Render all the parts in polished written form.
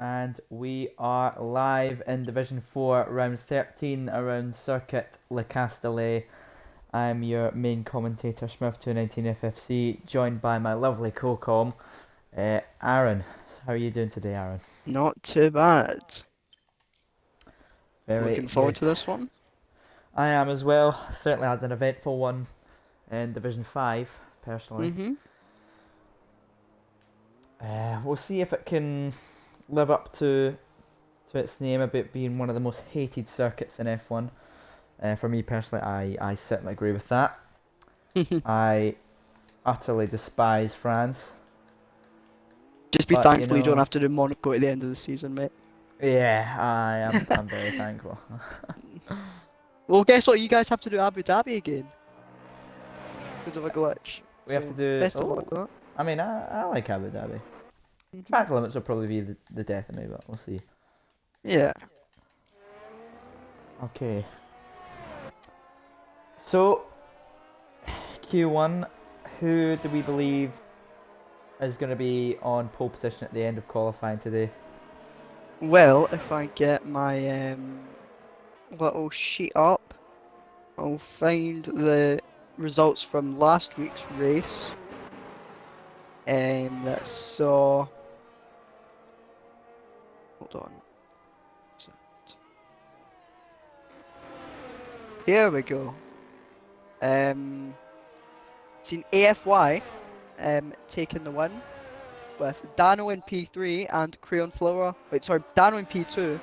And we are live in Division 4, round 13, around Circuit Le Castellet. I'm your main commentator, Smurf219FFC, joined by my lovely co-com, Aaron. How are you doing today, Aaron? Not too bad. Very Looking forward good. to this one. I am as well. Certainly had an eventful one in Division 5, personally. Mm-hmm. We'll see if it can live up to its name about being one of the most hated circuits in F1. For me personally, I certainly agree with that. I utterly despise France. Just be But, thankful you don't have to do Monaco at the end of the season, mate. Yeah, I'm very thankful. Well, guess what? You guys have to do Abu Dhabi again. Because of a glitch. We have to do... Best of luck with that. I mean, I like Abu Dhabi. Track limits will probably be the death of me, but we'll see. Yeah. Okay. So, Q1, who do we believe is going to be on pole position at the end of qualifying today? Well, if I get my little sheet up, I'll find the results from last week's race. That saw... Hold on. Here we go. Seen AFY taking the win with Dano in P3 and Crayon Flower. Wait, sorry, Dano in P2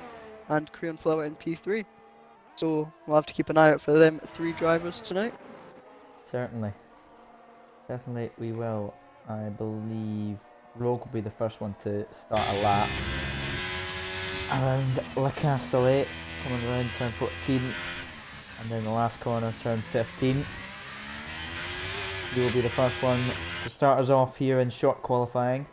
and Crayon Flower in P3. So we'll have to keep an eye out for them three drivers tonight. Certainly. Certainly we will. I believe Rogue will be the first one to start a lap around Le Castellet, coming around turn 14, and then the last corner, turn 15. He will be the first one to start us off here in short qualifying.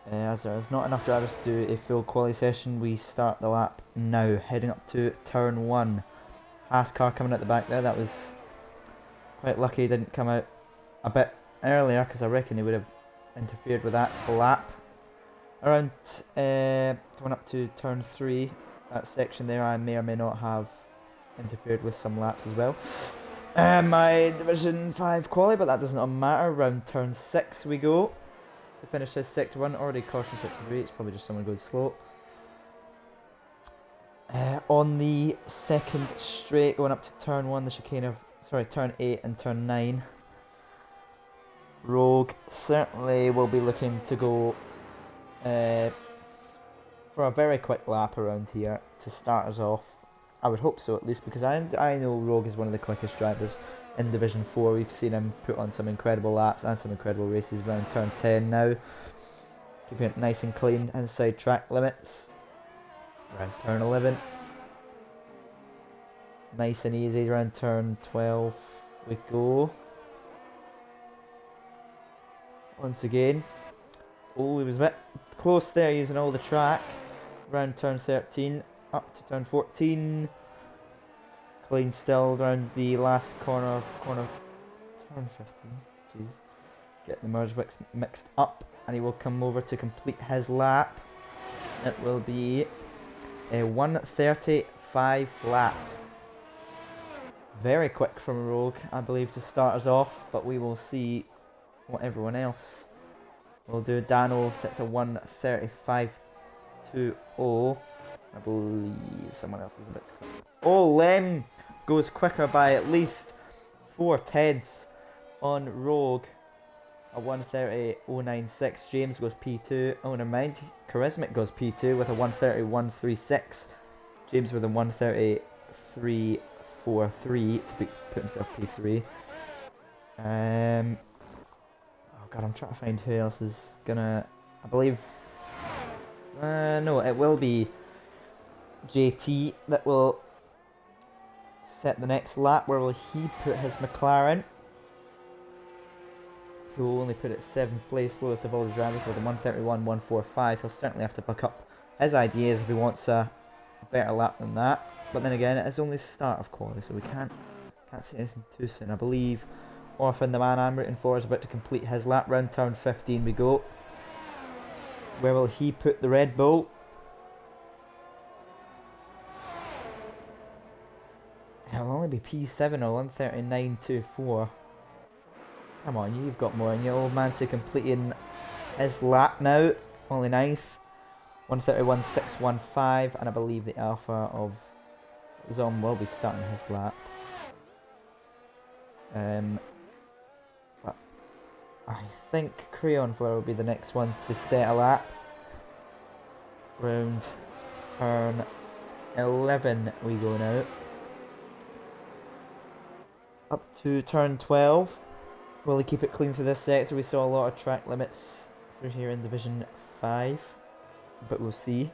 As there is not enough drivers to do a full quali session, we start the lap now, heading up to turn 1. Haas car coming at the back there, that was quite lucky, didn't come out a bit earlier, because I reckon he would have interfered with that lap. Around coming up to turn 3, that section there, I may or may not have interfered with some laps as well. My Division 5 quali, but that doesn't matter. Round turn 6 we go to finish this sector 1. Already caution 63, it's probably just someone going slow. On the second straight, going up to turn 1, the chicane of, turn 8 and turn 9. Rogue certainly will be looking to go for a very quick lap around here to start us off. I would hope so, at least, because I know Rogue is one of the quickest drivers in Division 4. We've seen him put on some incredible laps and some incredible races around turn 10 now. Keeping it nice and clean inside track limits. Around turn 11. Nice and easy around turn 12 we go. Once again. Oh, he was a bit close there using all the track. Around turn 13. Up to turn 14. Clean still around the last corner turn 15. Jeez. Get the merge mixed up, and he will come over to complete his lap. It will be a 1:35 flat. Very quick from Rogue, I believe, to start us off, but we will see what everyone else will do. Dano sets a 1:35.20. I believe someone else is a bit quick. Oh, Lem goes quicker by at least 4/10 on Rogue. A 1:30.096. James goes P2. Oh, never mind. Charismatic goes P2 with a 1:30.136. James with a 1:30.343 to put himself P3. Oh god, I'm trying to find who else is gonna... I believe... no, it will be JT that will set the next lap. Where will he put his McLaren? He will only put it 7th place, slowest of all the drivers with a 1:31.145. He'll certainly have to pick up his ideas if he wants a better lap than that. But then again, it is only the start of quality, so we can't say anything too soon. I believe Orphan, the man I'm rooting for, is about to complete his lap. Round turn 15 we go. Where will he put the Red Bull? It'll only be P7 or 139.24. Come on, you've got more in you. Old Man's completing his lap now. Only nice. 131.615, and I believe the Alpha of Zom will be starting his lap. But I think Crayon Flower will be the next one to set a lap. Round turn 11 we go now. Up to turn 12. Will he keep it clean through this sector? We saw a lot of track limits through here in Division 5. But we'll see.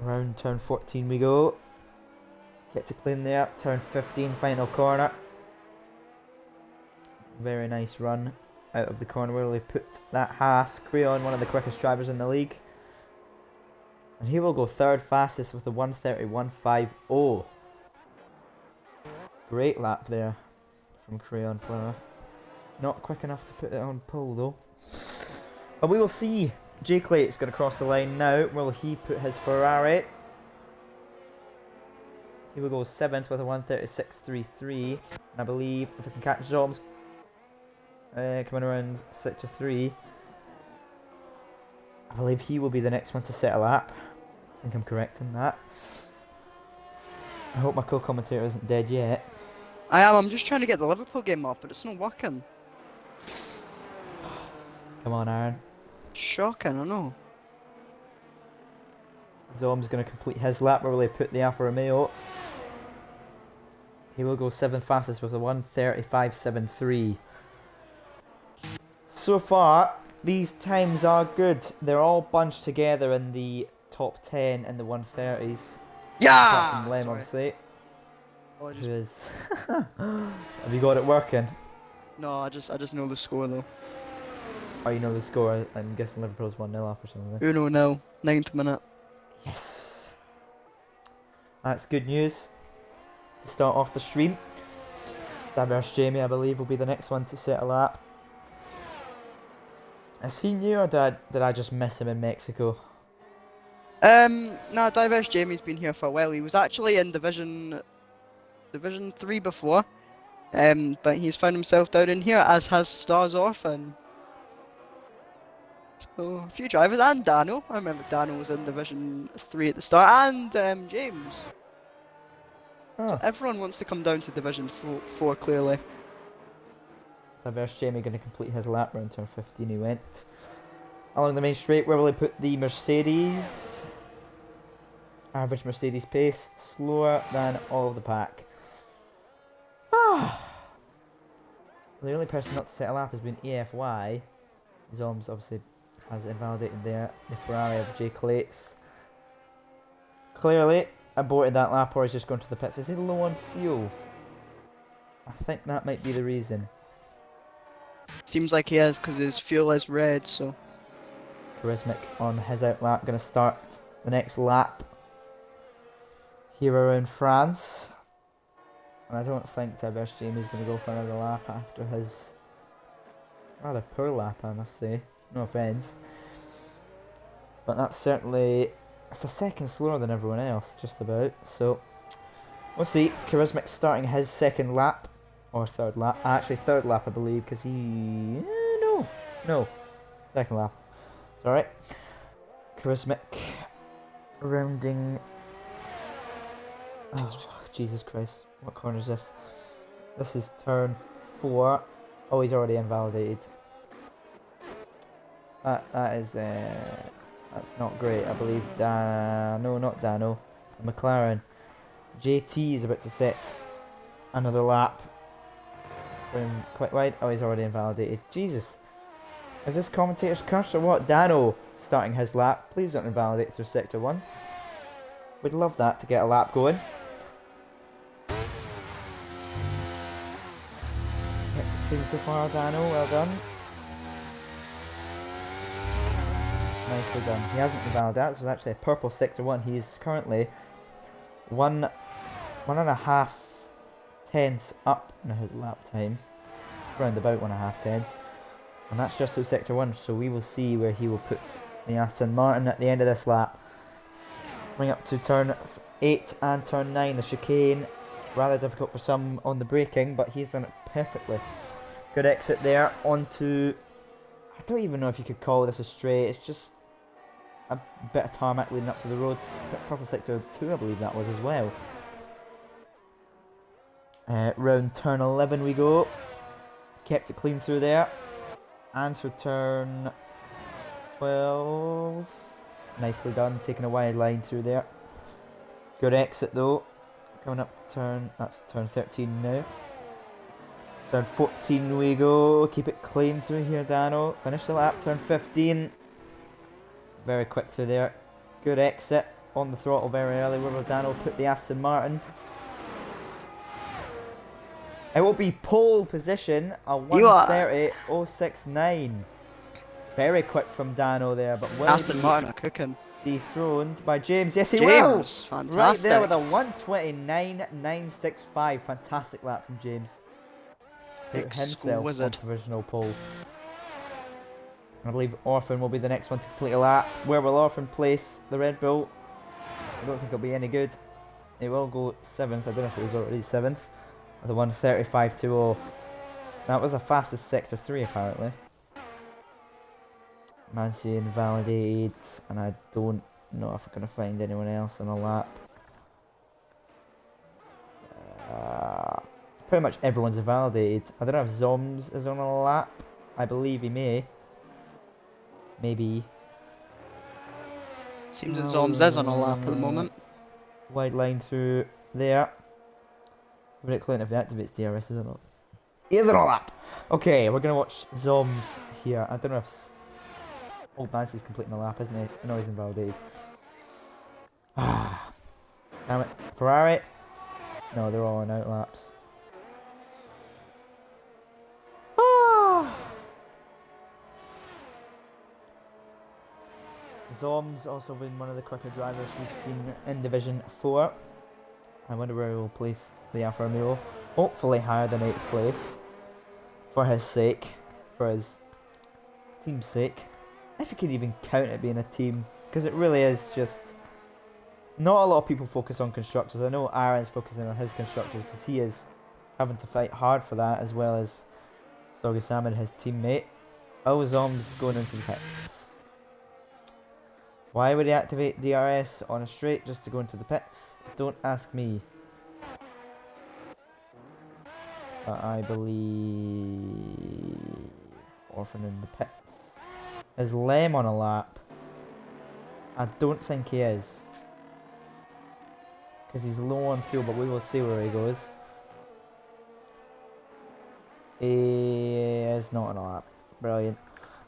Around turn 14 we go. Get to clean there. Turn 15, final corner. Very nice run out of the corner where they put that Haas. Crayon, one of the quickest drivers in the league. And he will go third fastest with a 131.50. Great lap there from Crayon Flower. Not quick enough to put it on pole though. But we will see. Jay Clay's going to cross the line now. Will he put his Ferrari? He will go 7th with a 136.33. And I believe if I can catch Zom's coming around sector 3, I believe he will be the next one to set a lap. I think I'm correct in that. I hope my co-commentator isn't dead yet. I am. I'm just trying to get the Liverpool game up, but it's not working. Come on, Aaron. Shocking, I know. Zom's going to complete his lap where will he put the Alfa Romeo. He will go 7th fastest with a 135.73. So far, these times are good. They're all bunched together in the top 10 and the 130s. Yeah! Apart from Lem, obviously. Oh, Who is... Have you got it working? No, I just know the score though. Oh, you know the score. I'm guessing Liverpool's 1-0 up or something. 1-0, 9th minute. Yes. That's good news to start off the stream. Diverse Jamie, I believe, will be the next one to set a lap. Is he new or did I just miss him in Mexico? No, Diverse Jamie's been here for a while. He was actually in Division 3 before. But he's found himself down in here, as has Stars Orphan. So, a few drivers, and Dano. I remember Dano was in Division 3 at the start, and James. Oh. So everyone wants to come down to Division 4 clearly. Diverse Jamie going to complete his lap round turn 15. He went along the main straight. Where will he put the Mercedes? Average Mercedes pace, slower than all of the pack. The only person not to set a lap has been EFY. Zoms obviously has invalidated there. The Ferrari of Jay Clates. Clearly aborted that lap, or he's just going to the pits. Is he low on fuel? I think that might be the reason. Seems like he is, because his fuel is red, so. Charismatic on his out lap, going to start the next lap here around France. And I don't think Diverse Jamie's going to go for another lap after his rather poor lap, I must say. No offence. But that's certainly... It's a second slower than everyone else, just about. So, we'll see. Charismatic starting his second lap. Or third lap. Actually, third lap, I believe, because he... No. Second lap. Sorry. Charismatic rounding... Oh, Jesus Christ. What corner is this? This is turn 4. Oh, he's already invalidated. That is... that's not great, I believe. No, not Dano. McLaren. JT is about to set another lap. Going quite wide. Oh, he's already invalidated. Jesus. Is this commentator's curse or what? Dano starting his lap. Please don't invalidate through sector 1. We'd love that to get a lap going. Next so far, Dano. Well done. Nicely done. He hasn't invalidated. This was actually a purple sector 1. He is currently 1.5 tenths up in his lap time. Around about 1.5 tenths. And that's just through sector 1, so we will see where he will put the Aston Martin at the end of this lap. Coming up to turn 8 and turn 9, the chicane. Rather difficult for some on the braking, but he's done it perfectly. Good exit there onto... I don't even know if you could call this a straight, it's just a bit of tarmac leading up to the road. Purple sector 2, I believe that was as well. Round turn 11 we go. Kept it clean through there. And for turn 12. Nicely done, taking a wide line through there. Good exit though. Coming up to turn, that's turn 13 now. Turn 14 we go. Keep it clean through here, Dano. Finish the lap, turn 15. Very quick through there. Good exit. On the throttle very early. Where will Dano put the Aston Martin? It will be pole position, a 1:30.069. Very quick from Dano there, but will Aston Martin are cooking. Dethroned by James? Yes, he James, will! fantastic. Right there with a 1:29.965. Fantastic lap from James. Put himself on provisional pole. I believe Orphan will be the next one to complete a lap. Where will Orphan place the Red Bull? I don't think it'll be any good. It will go 7th. I don't know if it was already 7th. With a 1:35.20. That was the fastest sector 3 apparently. Mancy invalidated, and I don't know if I'm going to find anyone else on a lap. Pretty much everyone's invalidated. I don't know if Zoms is on a lap. I believe he may. Maybe. Seems that Zoms is on a lap at the moment. Wide line through there. Would it clean if he activates DRS, is it not? He is on a lap! Okay, we're going to watch Zoms here. I don't know if... Old Nancy's completing a lap, isn't he? I know he's invalidated. Ah. Damn it. Ferrari? No, they're all on out laps. Ah. Zom's also been one of the quicker drivers we've seen in Division 4. I wonder where he will place the Alfa Romeo. Hopefully higher than 8th place. For his sake. For his team's sake. If you can even count it being a team. Because it really is just... Not a lot of people focus on constructors. I know Aaron's focusing on his constructors because he is having to fight hard for that, as well as Soggy Salmon, his teammate. Oh, Zom's going into the pits. Why would he activate DRS on a straight just to go into the pits? Don't ask me. But I believe... Orphan in the pits. Is Lem on a lap? I don't think he is. Because he's low on fuel, but we will see where he goes. He is not on a lap. Brilliant.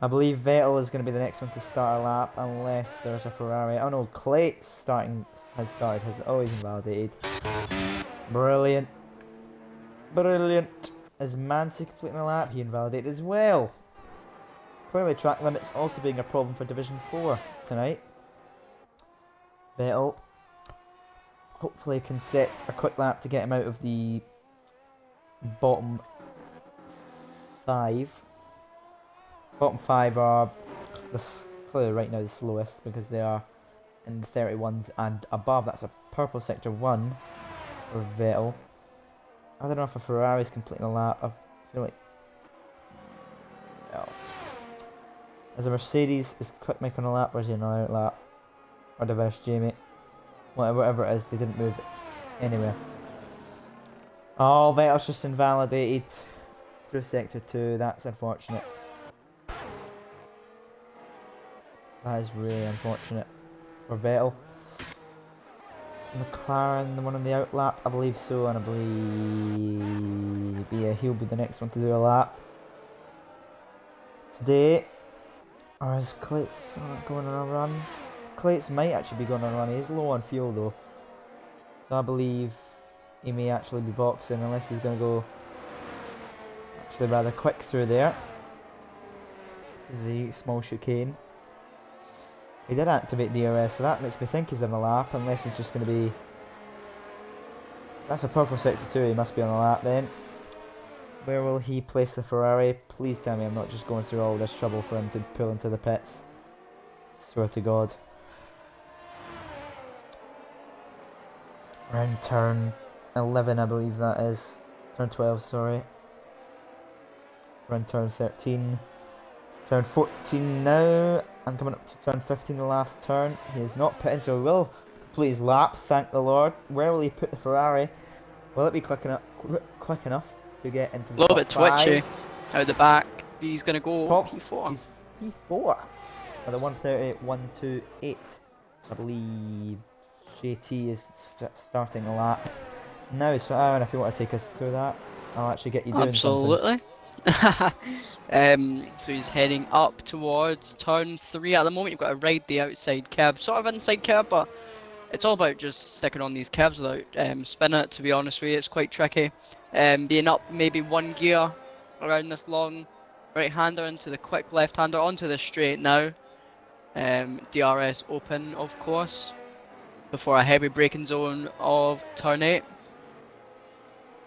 I believe Vettel is going to be the next one to start a lap, unless there's a Ferrari. Oh no, Clay's has started his... Oh, he's invalidated. Brilliant. Brilliant. Is Mancy completing a lap? He invalidated as well. Clearly track limits also being a problem for Division 4 tonight. Vettel hopefully can set a quick lap to get him out of the bottom 5. Bottom 5 are clearly right now the slowest because they are in the 31s and above. That's a purple sector 1 for Vettel. I don't know if a Ferrari is completing a lap. I feel like... No. As a Mercedes, is Quick Mike on a lap or is he on an out lap? Or Diverse Jamie? Whatever it is, they didn't move anywhere. Oh, Vettel's just invalidated through sector 2. That's unfortunate. That is really unfortunate for Vettel. McLaren, the one on the out lap, I believe so, and I believe, yeah, he'll be the next one to do a lap today. Or is Clates going on a run? Clates might actually be going on a run. He's low on fuel though, so I believe he may actually be boxing unless he's going to go actually rather quick through there. The small chicane. He did activate DRS, so that makes me think he's on a lap, unless he's just going to be... That's a purple sector 2, he must be on a lap then. Where will he place the Ferrari? Please tell me I'm not just going through all this trouble for him to pull into the pits. Swear to God. Around turn 11, I believe that is. Turn 12, sorry. Around turn 13. Turn 14 now. And coming up to turn 15, the last turn. He is not pitting, so he will complete his lap, thank the Lord. Where will he put the Ferrari? Will it be quick enough to get into the A little top bit twitchy 5? out the back. He's going to go Top P4. He's P4 at the 1:30.128. I believe JT is starting a lap now. So Aaron, if you want to take us through that, I'll actually get you doing something. Absolutely. So he's heading up towards turn 3 at the moment. You've got to ride the outside curb, sort of inside curb, but it's all about just sticking on these curbs without spinning it, to be honest with you. It's quite tricky. Being up maybe 1 gear around this long right-hander into the quick left-hander onto the straight now. DRS open, of course, before a heavy braking zone of turn 8.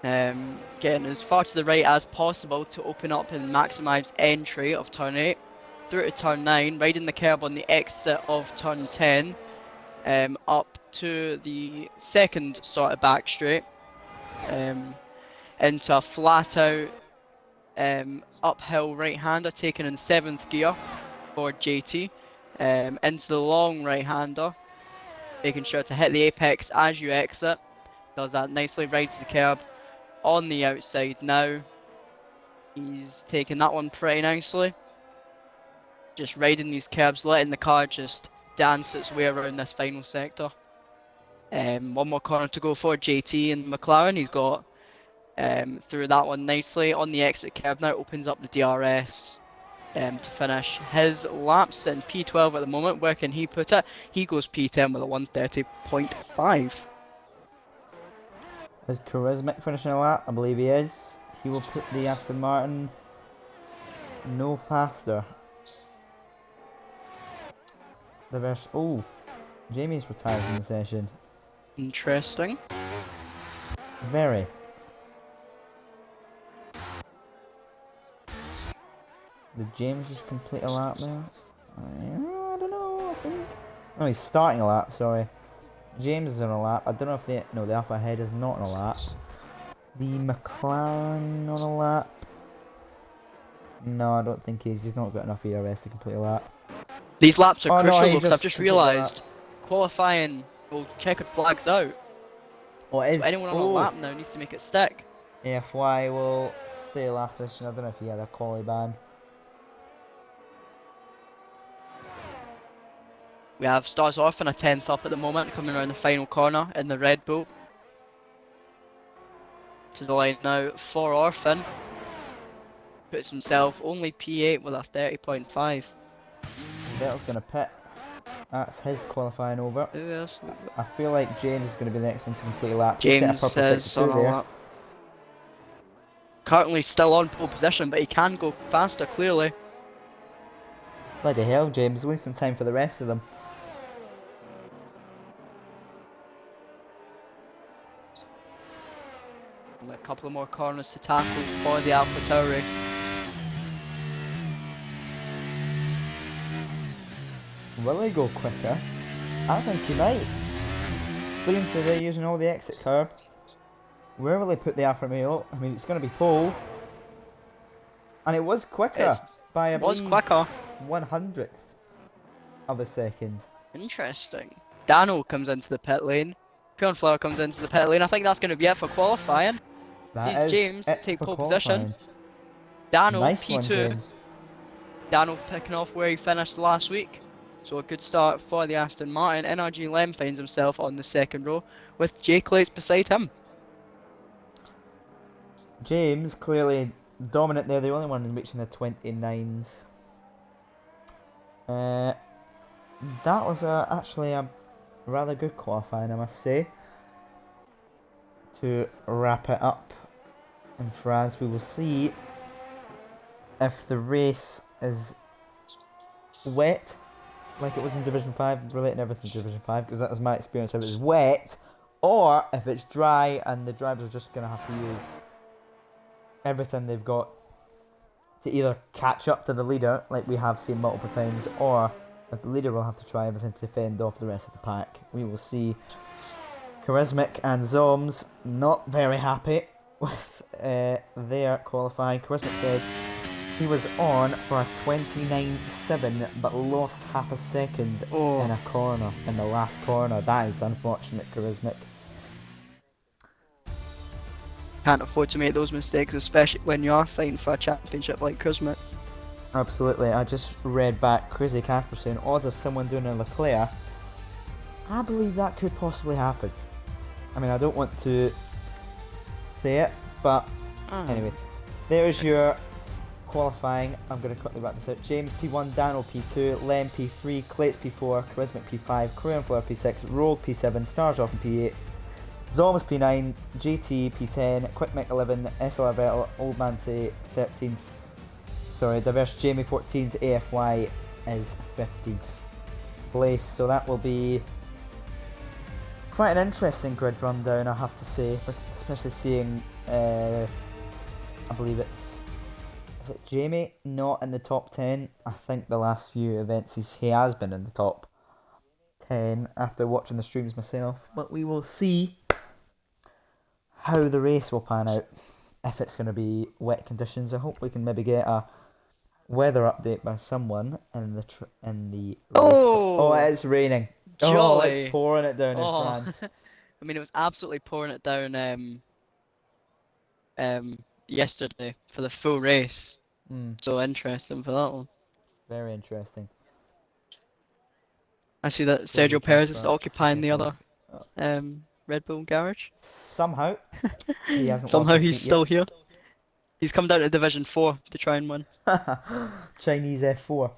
Getting as far to the right as possible to open up and maximise entry of turn 8. Through to turn 9, riding the curb on the exit of turn 10. Up to the second sort of back straight. Into a flat out uphill right-hander taken in 7th gear for JT. Into the long right-hander, making sure to hit the apex as you exit. Does that nicely, rides the curb on the outside now. He's taking that one pretty nicely. Just riding these curbs, letting the car just dance its way around this final sector. One more corner to go for JT and McLaren. He's got through that one nicely. On the exit curb now, opens up the DRS to finish his laps in P12 at the moment. Where can he put it? He goes P10 with a 1:30.5. Is Charismatic finishing a lap? I believe he is. He will put the Aston Martin no faster. The verse. Oh, Jamie's retired from the session. Interesting. Very. Did James just complete a lap there? I don't know, I think. No, he's starting a lap, sorry. James is on a lap. I don't know if the... No, the Alpha Head is not on a lap. The McLaren on a lap. No, I don't think he's not got enough ERS to complete a lap. These laps are crucial no, because I've just realised qualifying will checkered flags out. Oh, it is. So anyone on a lap now needs to make it stick. AFY will stay last position. I don't know if he had a quali ban. We have starts off in a 10th up at the moment, coming around the final corner in the Red Bull. To the line now for Orphan. Puts himself only P8 with a 30.5. Vettel's going to pit. That's his qualifying over. Yes. I feel like James is going to be the next one to complete a lap. James says on a lap. Currently still on pole position, but he can go faster, clearly. Bloody hell, James. Leave some time for the rest of them. A couple of more corners to tackle for the AlphaTauri. Will he go quicker? I think he might. Clean through there using all the exit curb. Where will he put the Alfa Romeo? I mean, it's going to be pole. And it was quicker by a 100th of a second. Interesting. Dano comes into the pit lane. Pure Flower comes into the pit lane. I think that's going to be it for qualifying. That James take pole qualifying. position. Dano Nice P2. one, James. Dano picking off where he finished last week. So a good start for the Aston Martin. NRG Lem finds himself on the second row with Jay Clates beside him. James clearly dominant there, the only one reaching the 29s. That was actually a rather good qualifying, I must say. To wrap it up in France, we will see if the race is wet, like it was in Division 5, relating everything to Division 5, because that was my experience, if it's wet, or if it's dry and the drivers are just going to have to use everything they've got to either catch up to the leader, like we have seen multiple times, or if the leader will have to try everything to fend off the rest of the pack. We will see Charismatic and Zoms not very happy with their qualifying. Charismatic said he was on for a 29.7 but lost half a second in a corner, in the last corner. That is unfortunate, Charismatic. Can't afford to make those mistakes, especially when you are fighting for a championship like Kuzma. Absolutely. I just read back Crazy Casper saying odds of someone doing a Leclerc. I believe that could possibly happen. I mean, I don't want to say it, but anyway, there's your qualifying. I'm going to quickly wrap this out. James P1, Daniel P2, Lem P3, Clates P4, Charismatic P5, Korean Flower P6, Rogue P7, Stars Off P8, Zomas P9, GT P10, Quick Mick 11, SLR Old Man Say 13th. Sorry, Diverse Jamie 14th, AFY is 15th place. So that will be quite an interesting grid rundown, I have to say, especially seeing, I believe is it Jamie not in the top 10? I think the last few events he has been in the top 10 after watching the streams myself, but we will see how the race will pan out. If it's going to be wet conditions, I hope we can maybe get a weather update by someone in the race. Oh, it's raining. Jolly. Oh, it's pouring it down in France. I mean, it was absolutely pouring it down yesterday for the full race. So interesting for that one. Very interesting. I see that Sergio Perez is occupying the other Red Bull garage. Somehow. He hasn't Somehow lost his he's seat still here. He's come down to Division 4 to try and win. Chinese F4.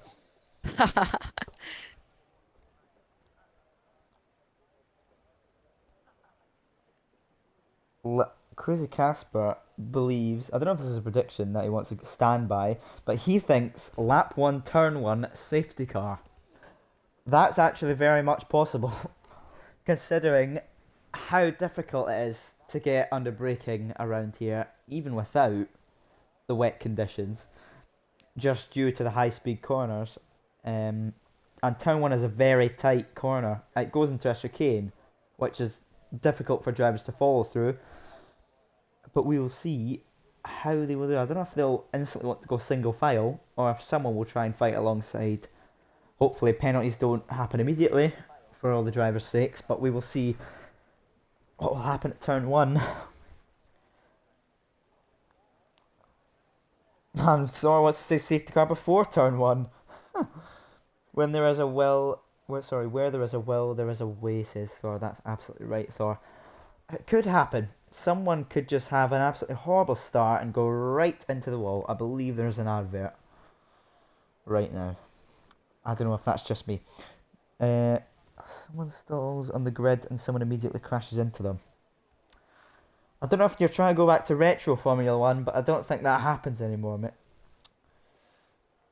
Crazy Casper believes, I don't know if this is a prediction that he wants to stand by, but he thinks lap 1, turn 1, safety car. That's actually very much possible, considering how difficult it is to get under braking around here, even without the wet conditions, just due to the high speed corners. And turn 1 is a very tight corner. It goes into a chicane, which is difficult for drivers to follow through. But we will see how they will do. I don't know if they'll instantly want to go single file, or if someone will try and fight alongside. Hopefully penalties don't happen immediately, for all the drivers' sakes, but we will see what will happen at turn 1. And Thor wants to say safety car before turn 1. When there is a will, where there is a will, there is a way, says Thor. That's absolutely right, Thor. It could happen. Someone could just have an absolutely horrible start and go right into the wall. I believe there's an advert right now. I don't know if that's just me. Someone stalls on the grid and someone immediately crashes into them. I don't know if you're trying to go back to retro Formula 1, but I don't think that happens anymore, mate.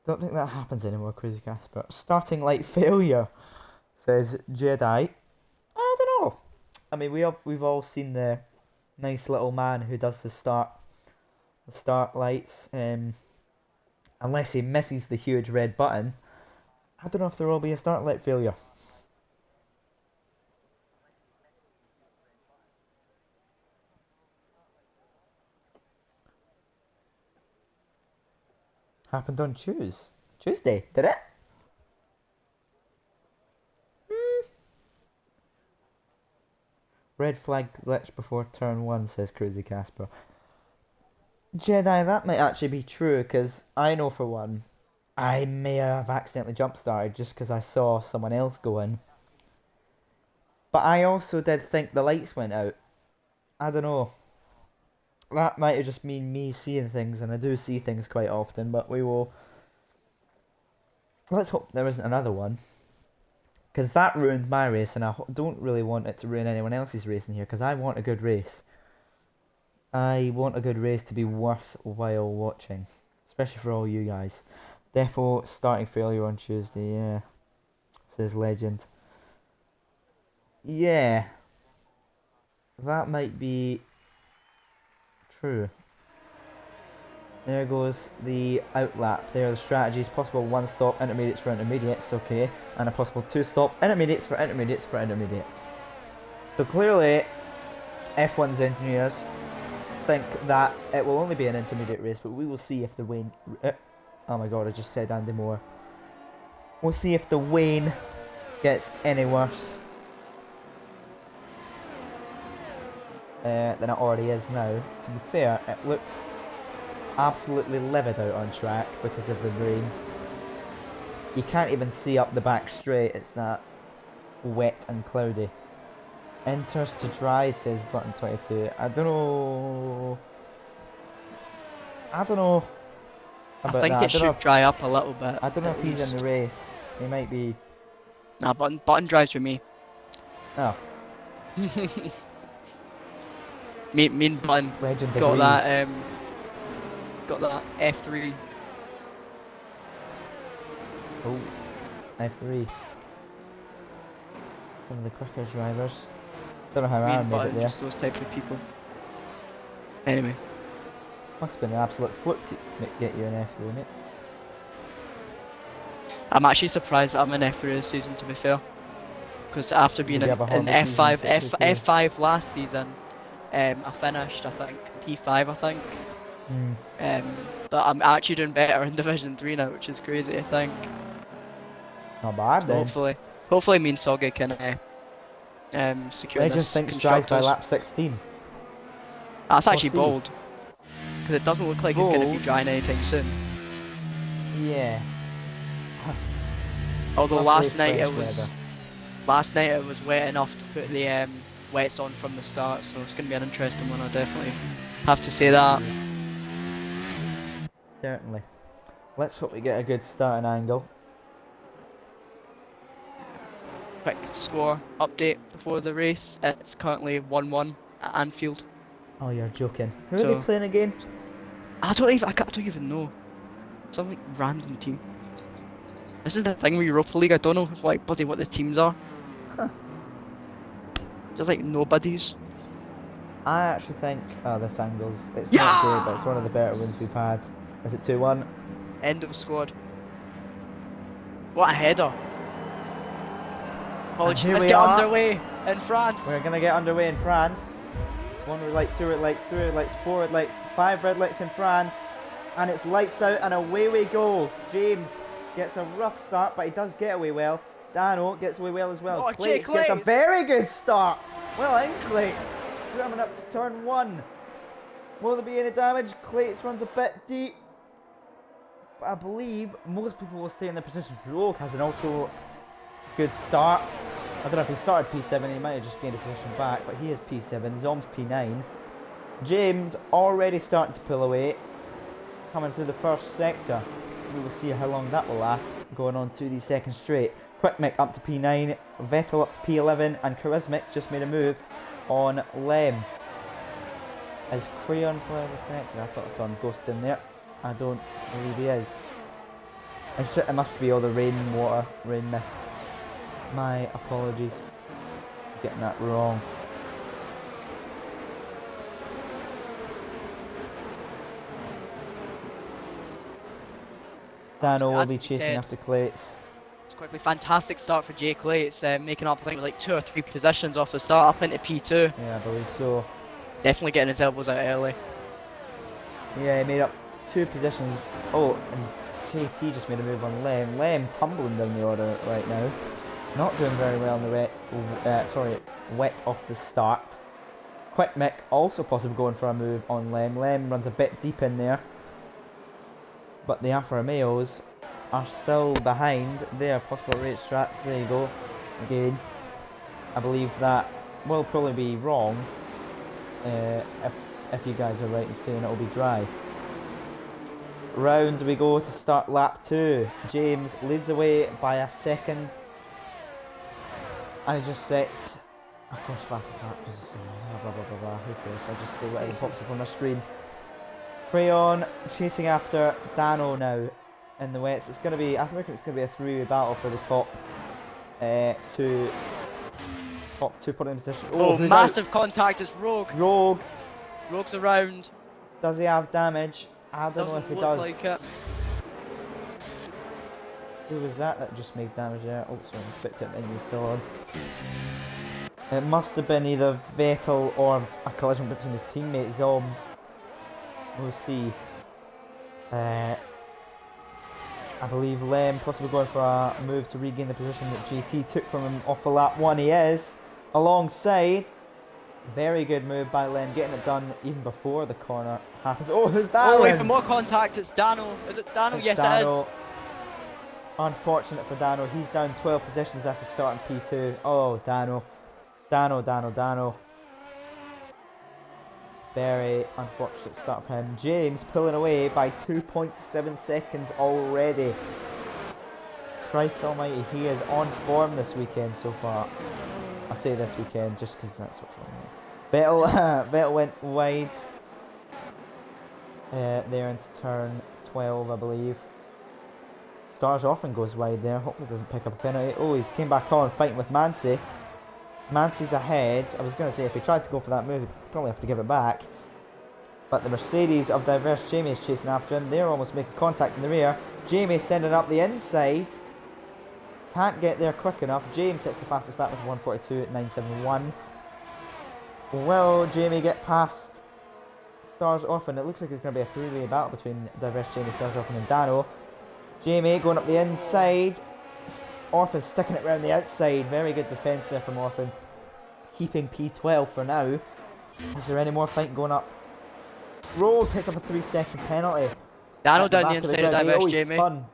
Don't think that happens anymore, Crazy Casper. Starting light failure, says Jedi. I don't know. I mean, we've all seen the nice little man who does the start lights. Unless he misses the huge red button, I don't know if there will be a start light failure. Happened on Tuesday, did it? Red flag glitch before turn 1, says Crazy Casper. Jedi, that might actually be true, because I know for one, I may have accidentally jump started just because I saw someone else go in. But I also did think the lights went out. I don't know. That might have just been me seeing things, and I do see things quite often, but we will... Let's hope there isn't another one. Because that ruined my race, and I don't really want it to ruin anyone else's race in here, because I want a good race. I want a good race to be worthwhile watching. Especially for all you guys. Therefore, starting failure on Tuesday, yeah. Says Legend. Yeah. That might be true. There goes the outlap. There are the strategies. Possible 1 stop intermediates for intermediates, okay. And a possible 2 stop intermediates for intermediates for intermediates. So clearly, F1's engineers think that it will only be an intermediate race, but we will see if the Wayne... oh my god, I just said Andy Moore. We'll see if the Wayne gets any worse than it already is now. To be fair, it looks absolutely livid out on track because of the rain. You can't even see up the back straight, it's that wet and cloudy. Enters to dry, says button 22. I don't know I about think that. it should dry up a little bit. I don't know if he's in the race. He might be. Nah, button drives with me. Oh, Me and Button legend got agrees. that F3. Oh, F3. Some of the quicker drivers. Don't know how Me Aaron and made it Button, there. just those types of people. Anyway, Must have been an absolute fluke to get you an F3, mate. I'm actually surprised that I'm in F3 this season, to be fair. Because after being Did you have a in horrible season F5, in F2 too? F5 last season, I finished, I think, P5, I think. But I'm actually doing better in Division 3 now, which is crazy, I think. Not bad So then. hopefully me and Soggy can secure Legend this thinks drives by constructors. lap 16. That's We'll actually see. bold. Because it doesn't look like it's going to be Bold? drying anytime soon. Yeah. Although Lovely last night fresh weather. it was wet enough to put the wets on from the start, so it's going to be an interesting one. I definitely have to say that. Certainly. Let's hope we get a good starting angle. Quick score update before the race. It's currently 1-1 at Anfield. Oh, you're joking. Who are So- they playing again? I don't even know. Some like random team. This is the thing with Europa League. I don't know like bloody what the teams are. Huh. Just like nobodies. I actually think... oh, this angle's... it's Yeah! not great, but it's one of the better ones we've had. Is it 2-1? End of squad. What a header. Apologies. here Let's we get are. underway in France. We're gonna get underway in France. 1 red light, 2 red lights, 3 red lights, 4 red lights, 5 red lights in France. And it's lights out and away we go. James gets a rough start, but he does get away well. Dano gets away well as well. Oh, Jay Clates gets a Clates. very good start. Well in, Clates. Coming up to turn 1. Will there be any damage? Clates runs a bit deep. But I believe most people will stay in their positions. Rogue has an also good start. I don't know if he started P7, he might have just gained a position back, but he is P7, Zom's P9. James already starting to pull away, coming through the first sector. We will see how long that will last, going on to the second straight. Quickmick up to P9, Vettel up to P11, and Charismic just made a move on Lem. Is Crayon Flare disconnected? I thought I saw him ghost in there. I don't believe he is. It must be all the rain mist. My apologies for getting that wrong. Dano will As be you chasing said, after Clates. It's quickly fantastic start for Jay Clay. It's making up I think like 2 or 3 positions off the start up into P2. Yeah, I believe so. Definitely getting his elbows out early. Yeah, he made up 2 positions. Oh, and JT just made a move on Lem. Lem tumbling down the order right now. Not doing very well in the wet off the start. Quick Mick also possibly going for a move on Lem. Lem runs a bit deep in there. But the Alfa Romeos are still behind their possible rate straps. There you go. Again, I believe that will probably be wrong if you guys are right in saying it will be dry. Round we go to start lap 2. James leads away by a second. And he just set, of course, fastest lap position. Blah blah blah blah. Who cares? I'll just see whatever pops up on my screen. Crayon chasing after Dano now in the wets. It's gonna be. I reckon it's gonna be a 3-way battle for the top two podium position. Oh, who's massive contact! It's Rogue. out? Rogue. Rogue's around. Does he have damage? I don't know if Doesn't he look does. like it. Who was that just made damage there? Oh, sorry, I picked it and he was still on. It must have been either Vettel or a collision between his teammate Zoms. We'll see. I believe Lem possibly going for a move to regain the position that GT took from him off of lap 1. He is alongside. Very good move by Lem, getting it done even before the corner happens. Oh, who's that? Oh, Lem? even more contact. It's Dano. Is it Dano? It's Yes, Dano. it is. Unfortunate for Dano. He's down 12 positions after starting P2. Oh, Dano. Dano. Very unfortunate start for him. James pulling away by 2.7 seconds already. Christ almighty, he is on form this weekend so far. I say this weekend just because that's what's wrong. Vettel went wide there into turn 12, I believe. Stars often goes wide there. Hopefully doesn't pick up a penalty. Oh, he's came back on fighting with Mansi. Mansi's ahead. I was going to say if he tried to go for that move, he'd probably have to give it back. But the Mercedes of Diverse Jamie is chasing after him. They're almost making contact in the rear. Jamie sending up the inside. Can't get there quick enough. James hits the fastest lap with 1:42.971. Will Jamie get past Stars Orphan? It looks like it's going to be a three-way battle between Diverse Jamie, Stars Orphan and Dano. Jamie going up the inside. Orphan sticking it around the outside. Very good defence there from Orphan. Keeping P12 for now. Is there any more fight going up? Roll picks up a 3-second penalty. Dano down the inside of Diverse Jamie. Spun.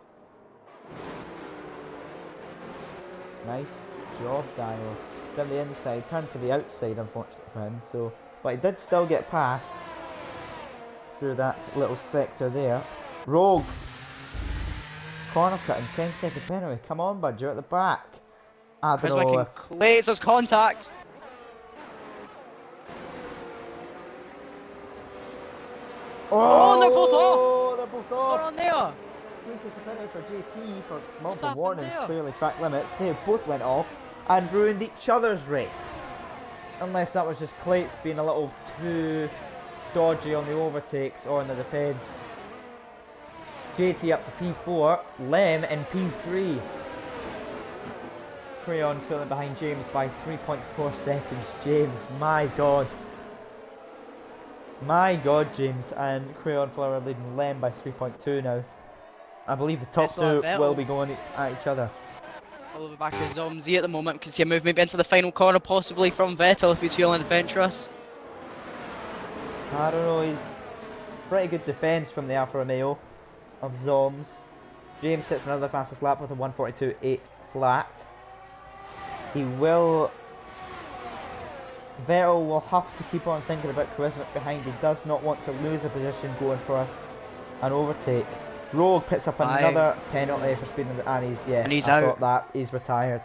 Nice job, Daniel. Down the inside, turned to the outside, unfortunately for him. So, but he did still get past through that little sector there. Rogue. Corner cutting, 10-second penalty. Come on, bud, you're at the back. I don't know if... Lasers contact. Oh, they're both off. Oh, they're both off. What's going on there? 3-second penalty for JT for multiple happened warnings, there? clearly track limits. They both went off and ruined each other's race. Unless that was just Clates being a little too dodgy on the overtakes or in the defence. JT up to P4, Lem in P3. Crayon trailing behind James by 3.4 seconds. James, my god. My god, James. And Crayon Flower leading Lem by 3.2 now. I believe the top two will be going at each other. All the back of Zomzi at the moment. Can see a move maybe into the final corner, possibly from Vettel if he's feeling adventurous. I don't know, he's pretty good defence from the Alfa Romeo of Zoms. James sits another fastest lap with a 1:42.8 flat. He will... Vettel will have to keep on thinking about charisma behind. He does not want to lose a position going for an overtake. Rogue picks up another penalty for speeding, and he's out. Thought that he's retired.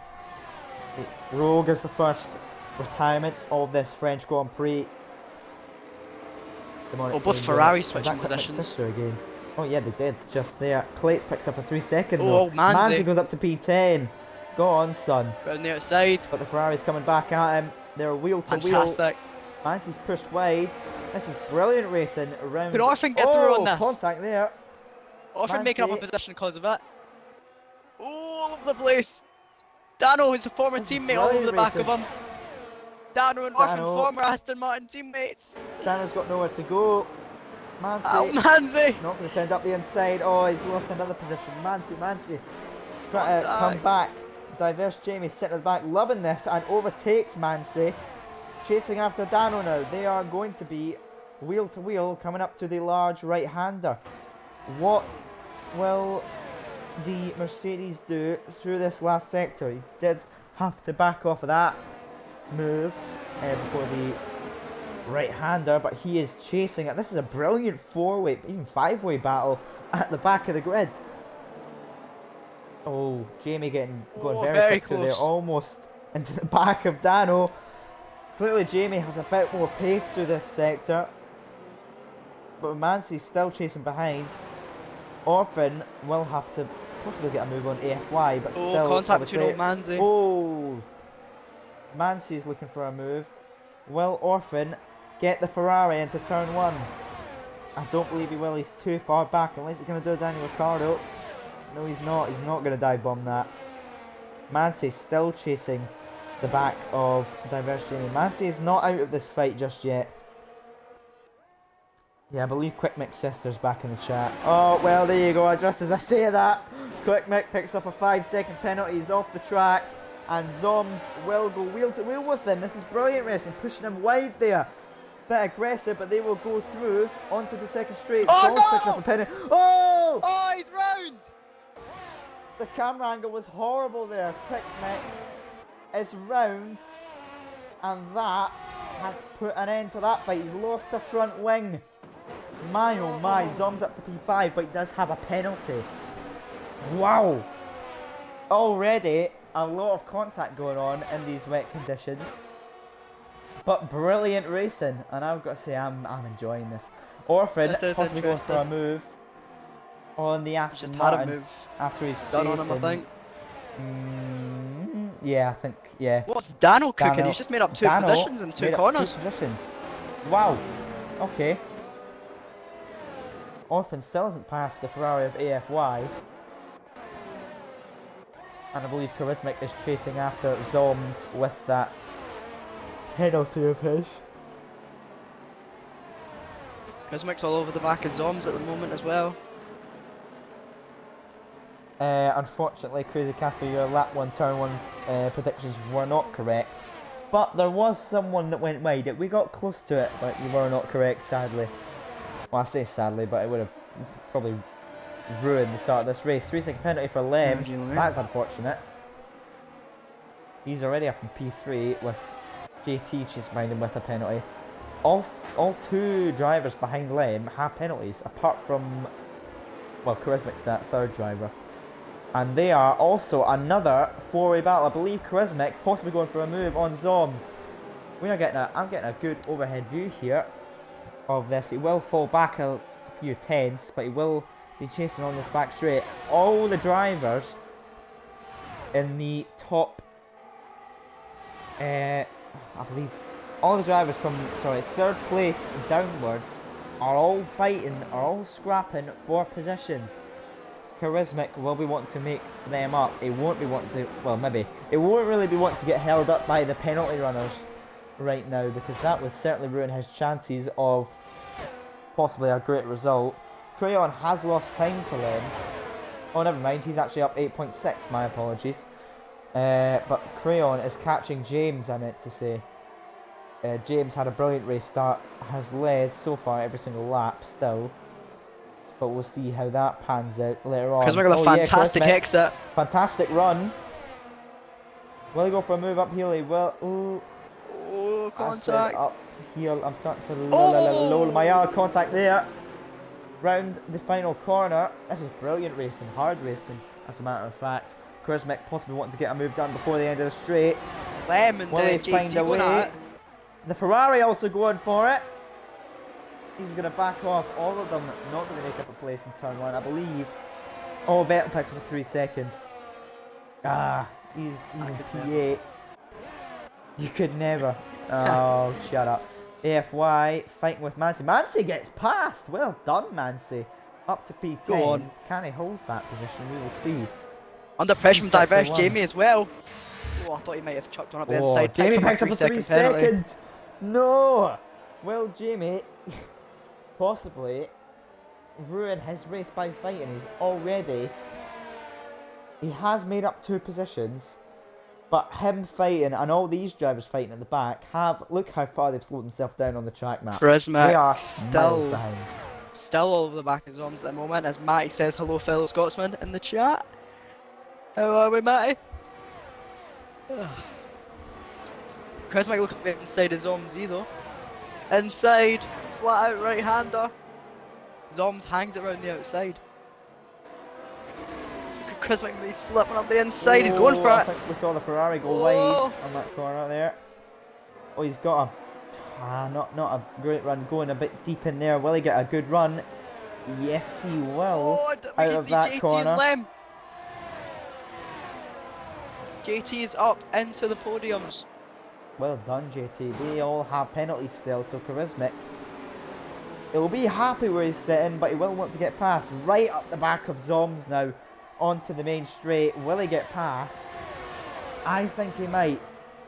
Rogue is the first retirement of this French Grand Prix. Oh, both Ferrari switching positions. Again. Oh yeah, they did just there. Clates picks up a 3-second. Oh, Manzi goes up to P10. Go on, son. But on the outside. But the Ferrari's coming back at him. They're wheel to wheel. Fantastic. Manzi's pushed wide. This is brilliant racing around. Could Orphan get through on this? Contact there. Orphan making up a position because of it. Oh, all over the place. Dano is a former teammate all over the back of him. Dano and Orphan, former Aston Martin teammates. Dano's got nowhere to go. Manzi. Oh, Manzi. Not going to send up the inside. Oh, he's lost another position. Manzi. Trying to come back. Diverse Jamie sitting at the back, loving this, and overtakes Manzi. Chasing after Dano now. They are going to be wheel to wheel coming up to the large right-hander. What will the Mercedes do through this last sector? He did have to back off of that move before the right-hander, but he is chasing it. This is a brilliant 4-way, even 5-way battle at the back of the grid. Oh, Jamie going very quick through there, almost into the back of Dano. Clearly Jamie has a bit more pace through this sector, but Manzi's still chasing behind. Orphan will have to possibly get a move on AFY, but still... contact between Manzi. Oh! Manzi's looking for a move. Will Orphan get the Ferrari into turn 1? I don't believe he will. He's too far back unless he's going to do a Daniel Ricciardo. No, he's not. He's not going to dive bomb that. Mansi still chasing the back of Diverse Jamie. Mansi is not out of this fight just yet. Yeah, I believe Quick Mick's sister's back in the chat. Oh, well, there you go. Just as I say that, Quick Mick picks up a 5-second penalty. He's off the track. And Zoms will go wheel to wheel with him. This is brilliant racing, pushing him wide there. Bit aggressive, but they will go through onto the second straight. Oh, Zoms picks up a penalty. Oh! Oh, he's round! The camera angle was horrible there. Quick Mick is round. And that has put an end to that fight. He's lost the front wing. My oh my, Zom's up to P5, but he does have a penalty. Wow! Already a lot of contact going on in these wet conditions. But brilliant racing, and I've got to say I'm enjoying this. Orphan possibly going for a move on the Aston Martin after he's done on him, I think. Yeah, I think, yeah. What's Dano cooking? He's just made up two positions in two corners. Two positions. Wow. Okay. Orphan still hasn't passed the Ferrari of AFY. And I believe Charismic is chasing after Zoms with that penalty of his. Charismic's all over the back of Zoms at the moment as well. Unfortunately, Crazy Casper, your lap 1, turn 1 predictions were not correct. But there was someone that went wide. We got close to it, but you were not correct, sadly. Well, I say sadly, but it would have probably ruined the start of this race. 3-second penalty for Lem. That's unfortunate. He's already up in P3 with JT chasing behind him with a penalty. All two drivers behind Lem have penalties, apart from, well, Charismic's that third driver. And they are also another four-way battle. I believe Charismic possibly going for a move on Zoms. I'm getting a good overhead view here of this. He will fall back a few tenths, but he will be chasing on this back straight. All the drivers in the top, I believe, all the drivers from, third place downwards are all fighting, are all scrapping for positions. Charismic will be wanting to make them up. He won't be wanting to, well, maybe. He won't really be wanting to get held up by the penalty runners right now, because that would certainly ruin his chances of possibly a great result. Crayon has lost time to Lem. Oh, never mind. He's actually up 8.6. My apologies. But Crayon is catching James, I meant to say. James had a brilliant race start. Has led so far every single lap still. But we'll see how that pans out later on. Because we've got a fantastic exit. Fantastic run. Will he go for a move up here? He will. Ooh. Oh, contact. Up here. I'm starting to lower my yard. Contact there. Round the final corner. This is brilliant racing. Hard racing, as a matter of fact. Charismic possibly wanting to get a move done before the end of the straight. Lem and Will he find a way? The Ferrari also going for it. He's going to back off. All of them not going to make up a place in turn 1, I believe. Oh, Vettel picks up a 3-second. He's in P8. You could never. Oh, shut up. AFY fighting with Mansi. Mansi gets past. Well done, Mansi. Up to P10. Go on. Can he hold that position? We will see. Under pressure from Diverse Jamie as well. Oh, I thought he might have chucked one up the inside. Jamie picks up a 3-second. No. Well, Jamie possibly ruin his race by fighting. He has made up 2 positions, but him fighting and all these drivers fighting at the back look how far they've slowed themselves down on the track map. Charisma They are still all over the back of Zoms at the moment, as Matty says hello fellow Scotsman in the chat. How are we, Matty? Charisma look a bit inside of Zoms though. Inside, flat out right hander. Zoms hangs around the outside. Chris might be slipping up the inside. He's going for it. I think we saw the Ferrari go wide on that corner there. Oh, he's got not a great run, going a bit deep in there. Will he get a good run? Yes, he will. Out of that JT corner. And Lem. JT is up into the podiums. Well done, JT. They all have penalties still, so Charismic He'll be happy where he's sitting, but he will want to get past. Right up the back of Zoms now, onto the main straight. Will he get past? I think he might.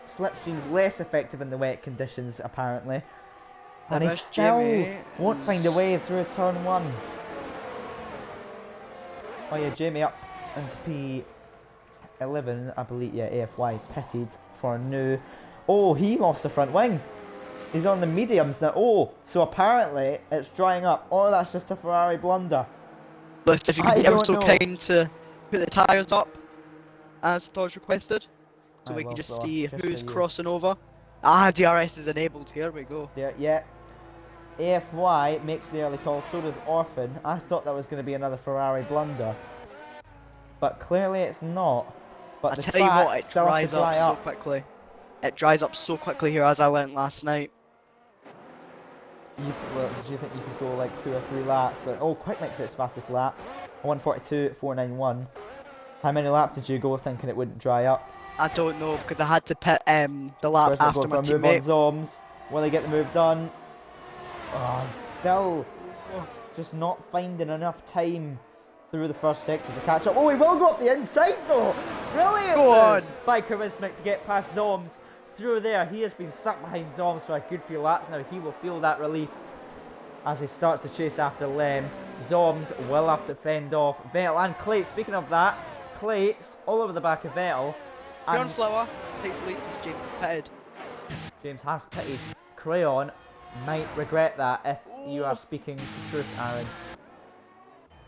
Slipstream's less effective in the wet conditions, apparently. And he still won't find a way through turn 1. Oh yeah, Jamie up into P11, I believe. Yeah, AFY pitted for new. Oh, he lost the front wing. He's on the mediums now. Oh, so apparently it's drying up. Or that's just a Ferrari blunder. If you could be ever so kind to put the tyres up, as Thor's requested, so we can just see who's crossing over. Ah, DRS is enabled. Here we go. There, yeah. AFY makes the early call, so does Orphan. I thought that was going to be another Ferrari blunder. But clearly it's not. But I tell you what, it dries up so quickly. It dries up so quickly here, as I learnt last night. Well, did you think you could go like 2 or 3 laps? But oh, Quick makes its fastest lap. 1:42.491. How many laps did you go thinking it wouldn't dry up? I don't know, because I had to pit the lap after my teammate. Move on Zoms. Will he get the move done? Oh, still just not finding enough time through the first sector to catch up. Oh, he will go up the inside though! Brilliant! Go on! By Charismatic to get past Zoms. Through there, he has been stuck behind Zoms for a good few laps now. He will feel that relief as he starts to chase after Lem. Zoms will have to fend off Vettel and Clates. Speaking of that, Clates all over the back of Vettel. Crayon Flower takes the lead because James is pitted. James has pitted. Crayon might regret that if you are speaking the truth, Aaron.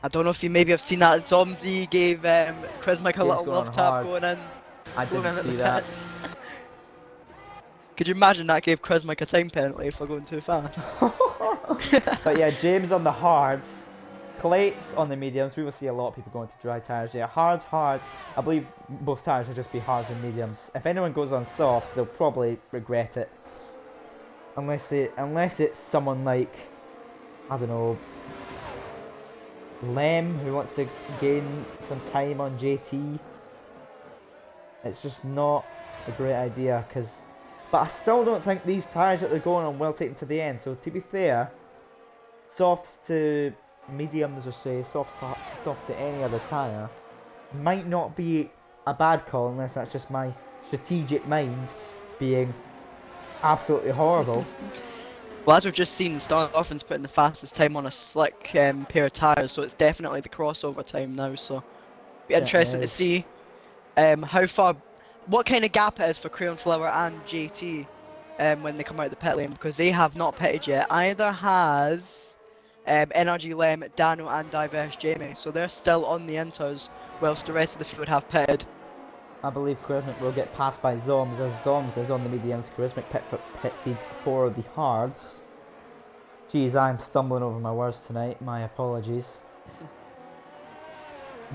I don't know if you maybe have seen that. Zomzy gave Charismatic a little love tap going in. I didn't see that. Could you imagine that gave Charismatic a time penalty for going too fast? But yeah, James on the hards, Clates on the mediums. We will see a lot of people going to dry tyres. Yeah, hard. I believe both tyres will just be hards and mediums. If anyone goes on softs, they'll probably regret it. Unless it's someone like, I don't know, Lem, who wants to gain some time on JT. It's just not a great idea, but I still don't think these tyres that they're going on will take them to the end. So to be fair, softs to mediums, or say soft to any other tyre, might not be a bad call, unless that's just my strategic mind being absolutely horrible. Well, as we've just seen, Starffin's putting the fastest time on a slick pair of tyres, so it's definitely the crossover time now. So it'll be interesting to see how far, what kind of gap it is for Crayon Flower and JT when they come out of the pit lane, because they have not pitted yet. Either has NRG Lem, Dano and Diverse Jamie, so they're still on the inters, whilst the rest of the field have pitted. I believe Charismatic will get passed by Zoms, as Zoms is on the mediums. Charismatic pitted for the hards. Jeez, I'm stumbling over my words tonight. My apologies.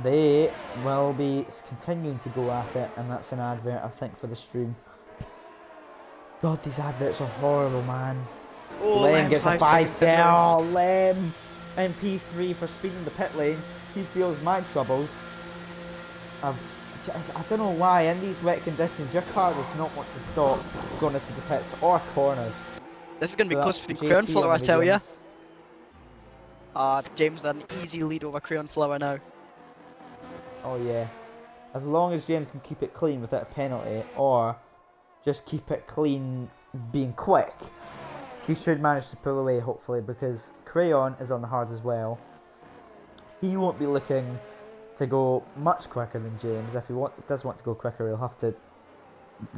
They will be continuing to go at it, and that's an advert, I think, for the stream. God, these adverts are horrible, man. Oh, Lem gets a 5-star. Lem in P3 for speeding the pit lane. He feels my troubles. I don't know why, in these wet conditions, your car does not want to stop going into the pits or corners. This is going to be close between Crayon Flower, I tell ya. James had an easy lead over Crayon Flower now. Oh yeah. As long as James can keep it clean without a penalty, or just keep it clean being quick, he should manage to pull away, hopefully, because Crayon is on the hards as well. He won't be looking to go much quicker than James. If he does want to go quicker, he'll have to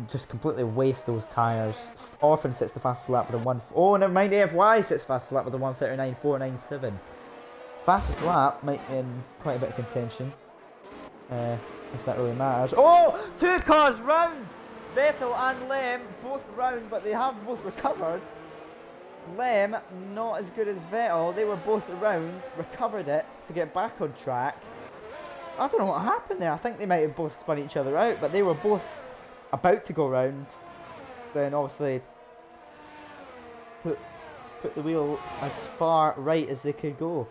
just completely waste those tyres. Orphan sits the fastest lap with a 1... Oh, never mind, AFY sits the fastest lap with a 1:39.497. Fastest lap might be in quite a bit of contention, if that really matters. Oh! 2 cars round! Vettel and Lem both round, but they have both recovered. Lem, not as good as Vettel. They were both around, recovered it to get back on track. I don't know what happened there. I think they might have both spun each other out, but they were both about to go round. Then obviously put the wheel as far right as they could go.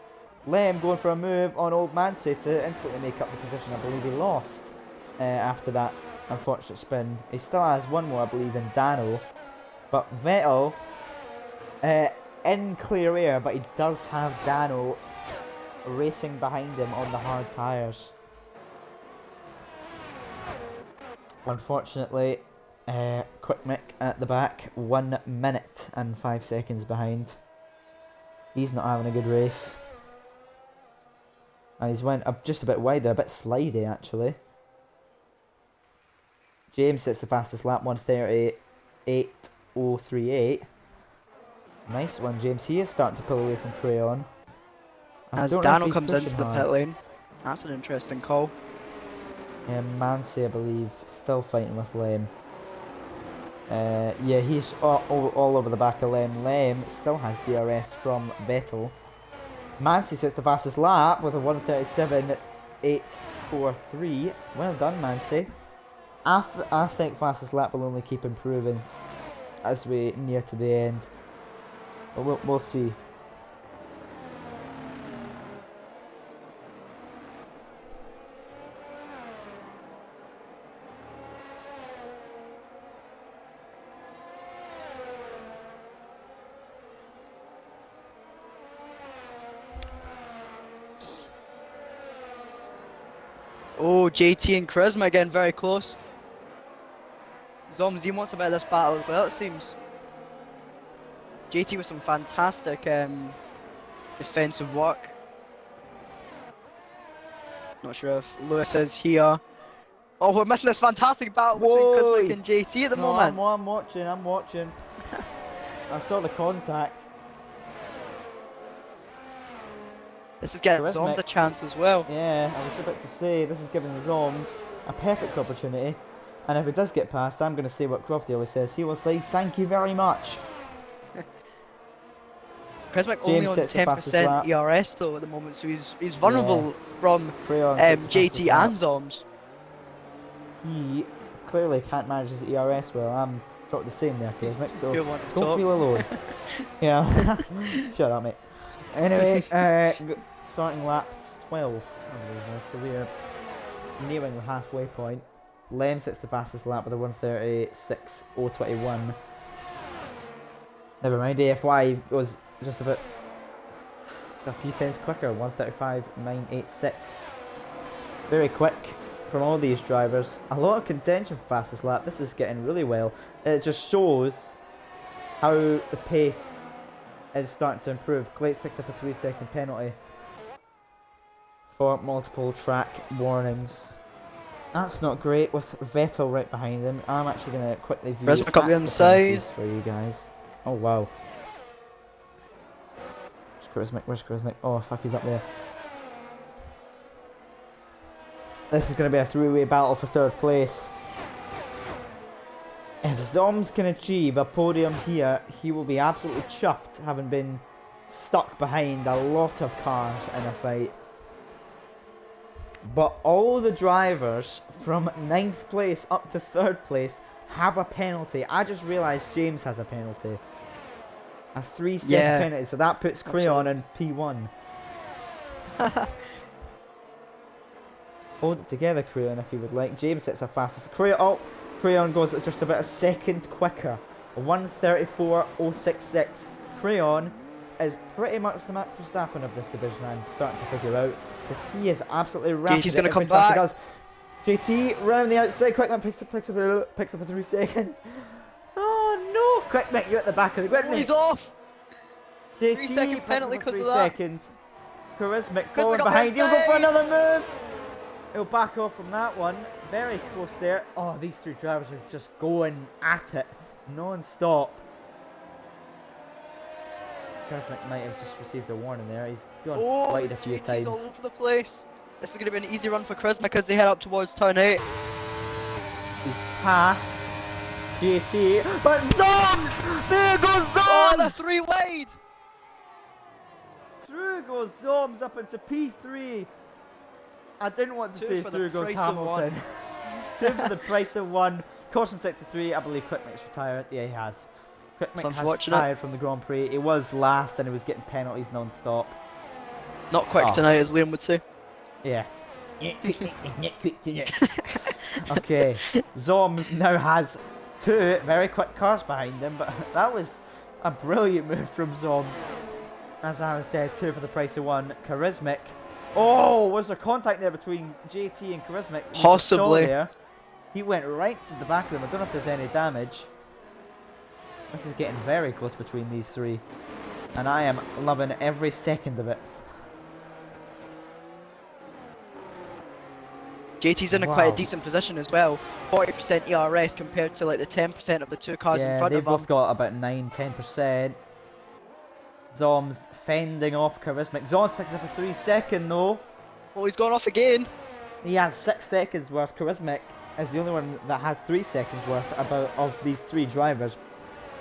Lem going for a move on Old Mancy to instantly make up the position I believe he lost after that unfortunate spin. He still has one more, I believe, in Dano. But Vettel in clear air, but he does have Dano racing behind him on the hard tyres. Unfortunately, Quick Mick at the back, 1 minute and 5 seconds behind. He's not having a good race. And he's went up just a bit wider, a bit slidey actually. James sits the fastest lap, 1:38.038. Nice one, James. He is starting to pull away from Crayon. As Dano comes into the pit lane. That's an interesting call. Yeah, Mancy, I believe, still fighting with Lem. Yeah, he's all over the back of Lem. Lem still has DRS from Vettel. Mancy sits the fastest lap with a 1:37.843. Well done, Mancy. I think fastest lap will only keep improving as we near to the end. But we'll see. Oh, JT and Charisma again, very close. Zomzy wants a bit of this battle as well, it seems. JT with some fantastic defensive work. Not sure if Lewis is here. Oh, we're missing this fantastic battle between Charisma and JT at the moment. I'm watching. I saw the contact. This is getting Zoms a chance as well. Yeah, I was about to say, this is giving Zoms a perfect opportunity. And if it does get past, I'm going to say what Crofty always says. He will say, thank you very much. Charisma only on 10% ERS though at the moment, so he's vulnerable from JT and Zoms. He clearly can't manage his ERS well. I'm sort of the same there, Charisma, so don't feel alone. Yeah, shut up, mate. Anyway, starting lap 12, I believe, so we are nearing the halfway point. Lem sits the fastest lap with a 1:36.021. Never mind, AFY was just a few tenths quicker, 1:35.986. Very quick from all these drivers. A lot of contention for fastest lap. This is getting really well. It just shows how the pace is starting to improve. Clates picks up a 3-second penalty for multiple track warnings. That's not great with Vettel right behind him. I'm actually going to quickly view the inside for you guys. Oh wow. Where's Charismic? Oh fuck, he's up there. This is going to be a three-way battle for third place. If Zoms can achieve a podium here, he will be absolutely chuffed, having been stuck behind a lot of cars in a fight. But all the drivers from 9th place up to 3rd place have a penalty. I just realised James has a penalty. A 3-second penalty, so that puts Crayon in P1. Hold it together, Crayon, if you would like. James hits the fastest. Crayon goes just about a second quicker. 1:34.066. Crayon is pretty much the Max Verstappen of this division, I'm starting to figure out. Because he is absolutely rapid. JT's going to come back. He does. JT round the outside. Quickman picks up a 3-second. Oh no! Quickman, you're at the back of the grid. He's off! JT 3-second penalty because of that. Charismic forward behind. He'll go for another move. He'll back off from that one. Very close there. Oh, these three drivers are just going at it non-stop. Charismic might have just received a warning there. He's gone quite a few times. All over the place. This is going to be an easy run for Charisma as they head up towards turn 8. He's past JT, but Zoms! There goes Zoms! Oh, the 3 wide! Through goes Zoms up into P3. I didn't want to say through goes Hamilton. 2 for the price of 1. Caution sector 3, I believe Quickmick's retired. Yeah, he has. Quickmick has retired from the Grand Prix. He was last and he was getting penalties non-stop. Not quick tonight, as Liam would say. Yeah. Okay. Zoms now has 2 very quick cars behind him, but that was A brilliant move from Zoms. As Aaron said, 2 for the price of 1. Charismatic. Oh, was there contact there between JT and Charismatic? We just saw Possibly. there. He went right to the back of them. I don't know if there's any damage. This is getting very close between these three. And I am loving every second of it. JT's in quite a decent position as well. 40% ERS compared to like the 10% of the two cars in front they've of him. both got about 9-10%. Zoms fending off Charismatic. Zoms picks up a 3-second though. Oh, he's gone off again. He has 6 seconds worth. Charismatic is the only one that has 3 seconds worth of these 3 drivers.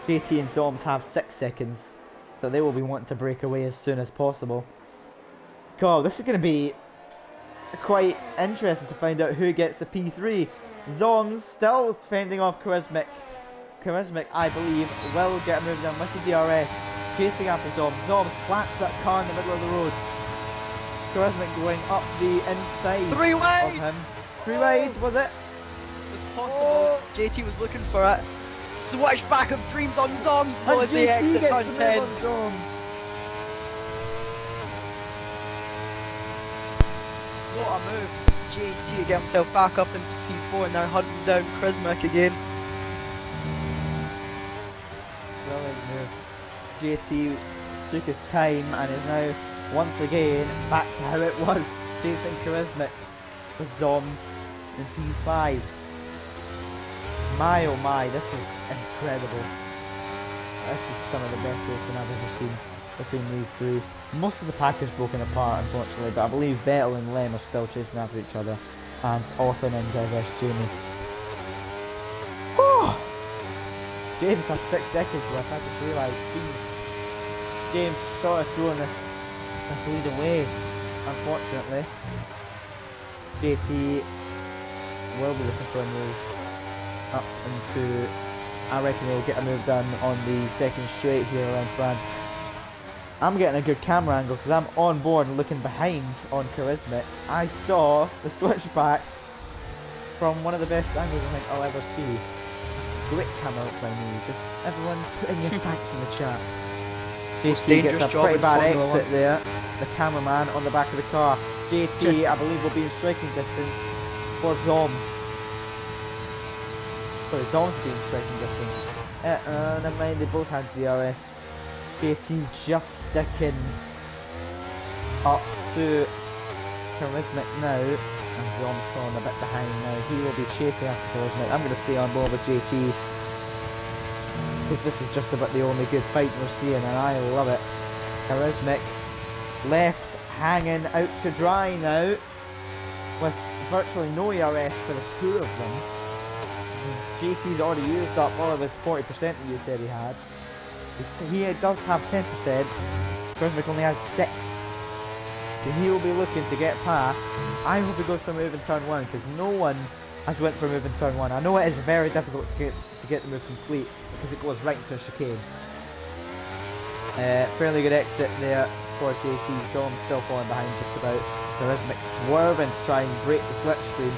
JT and Zoms have 6 seconds. So they will be wanting to break away as soon as possible. God, this is going to be quite interesting to find out who gets the P3. Zoms still fending off Charismatic. Charismatic, I believe, will get a move down with the DRS. Chasing after Zoms. Zoms plants that car in the middle of the road. Charismatic going up the inside 3 of wide! him. 3 wide, was it? It's possible. JT was looking for it. Switchback of dreams on Zoms. And Was the JT exit gets turn the 10. move on Zoms. What a move. JT to get himself back up into P4 and now hunting down Charismatic again. Brilliant move. JT took his time and is now once again back to how it was, chasing Charismatic with Zoms in P5. My oh my, this is incredible. This is some of the best racing I've ever seen between these three. Most of the pack is broken apart unfortunately, but I believe Vettel and Lem are still chasing after each other, and Orphan and Diverse Jamie. Oh! James has 6 seconds left, I just realised. James sort of throwing this lead away, unfortunately. JT will be looking for a move up into, I reckon he'll get a move done on the second straight here around Fran. I'm getting a good camera angle because I'm on board and looking behind on Charismatic. I saw the switchback from one of the best angles I think I'll ever see. Great camera up by me. Just everyone put in your facts in the chat. JT gets a pretty bad exit there. The cameraman on the back of the car. JT, I believe, will be in striking distance for Zoms. Sorry, Zoms will be in striking distance. Never mind, they both had DRS. JT just sticking up to Charismatic now, and Zoms falling a bit behind now. He will be chasing after Charismatic. I'm going to stay on board with JT because this is just about the only good fight we're seeing, and I love it. Charismatic left hanging out to dry now with virtually no ERS for the two of them. JT's already used up all of his 40% that you said he had. He does have 10%, Charismatic only has 6. So he will be looking to get past. I hope he goes for a move in turn 1 because no one has went for a move in turn 1. I know it is very difficult to get the move complete because it goes right into a chicane. Fairly good exit there for JT, so I'm still falling behind just about. Charismatic swerving to try and break the slipstream.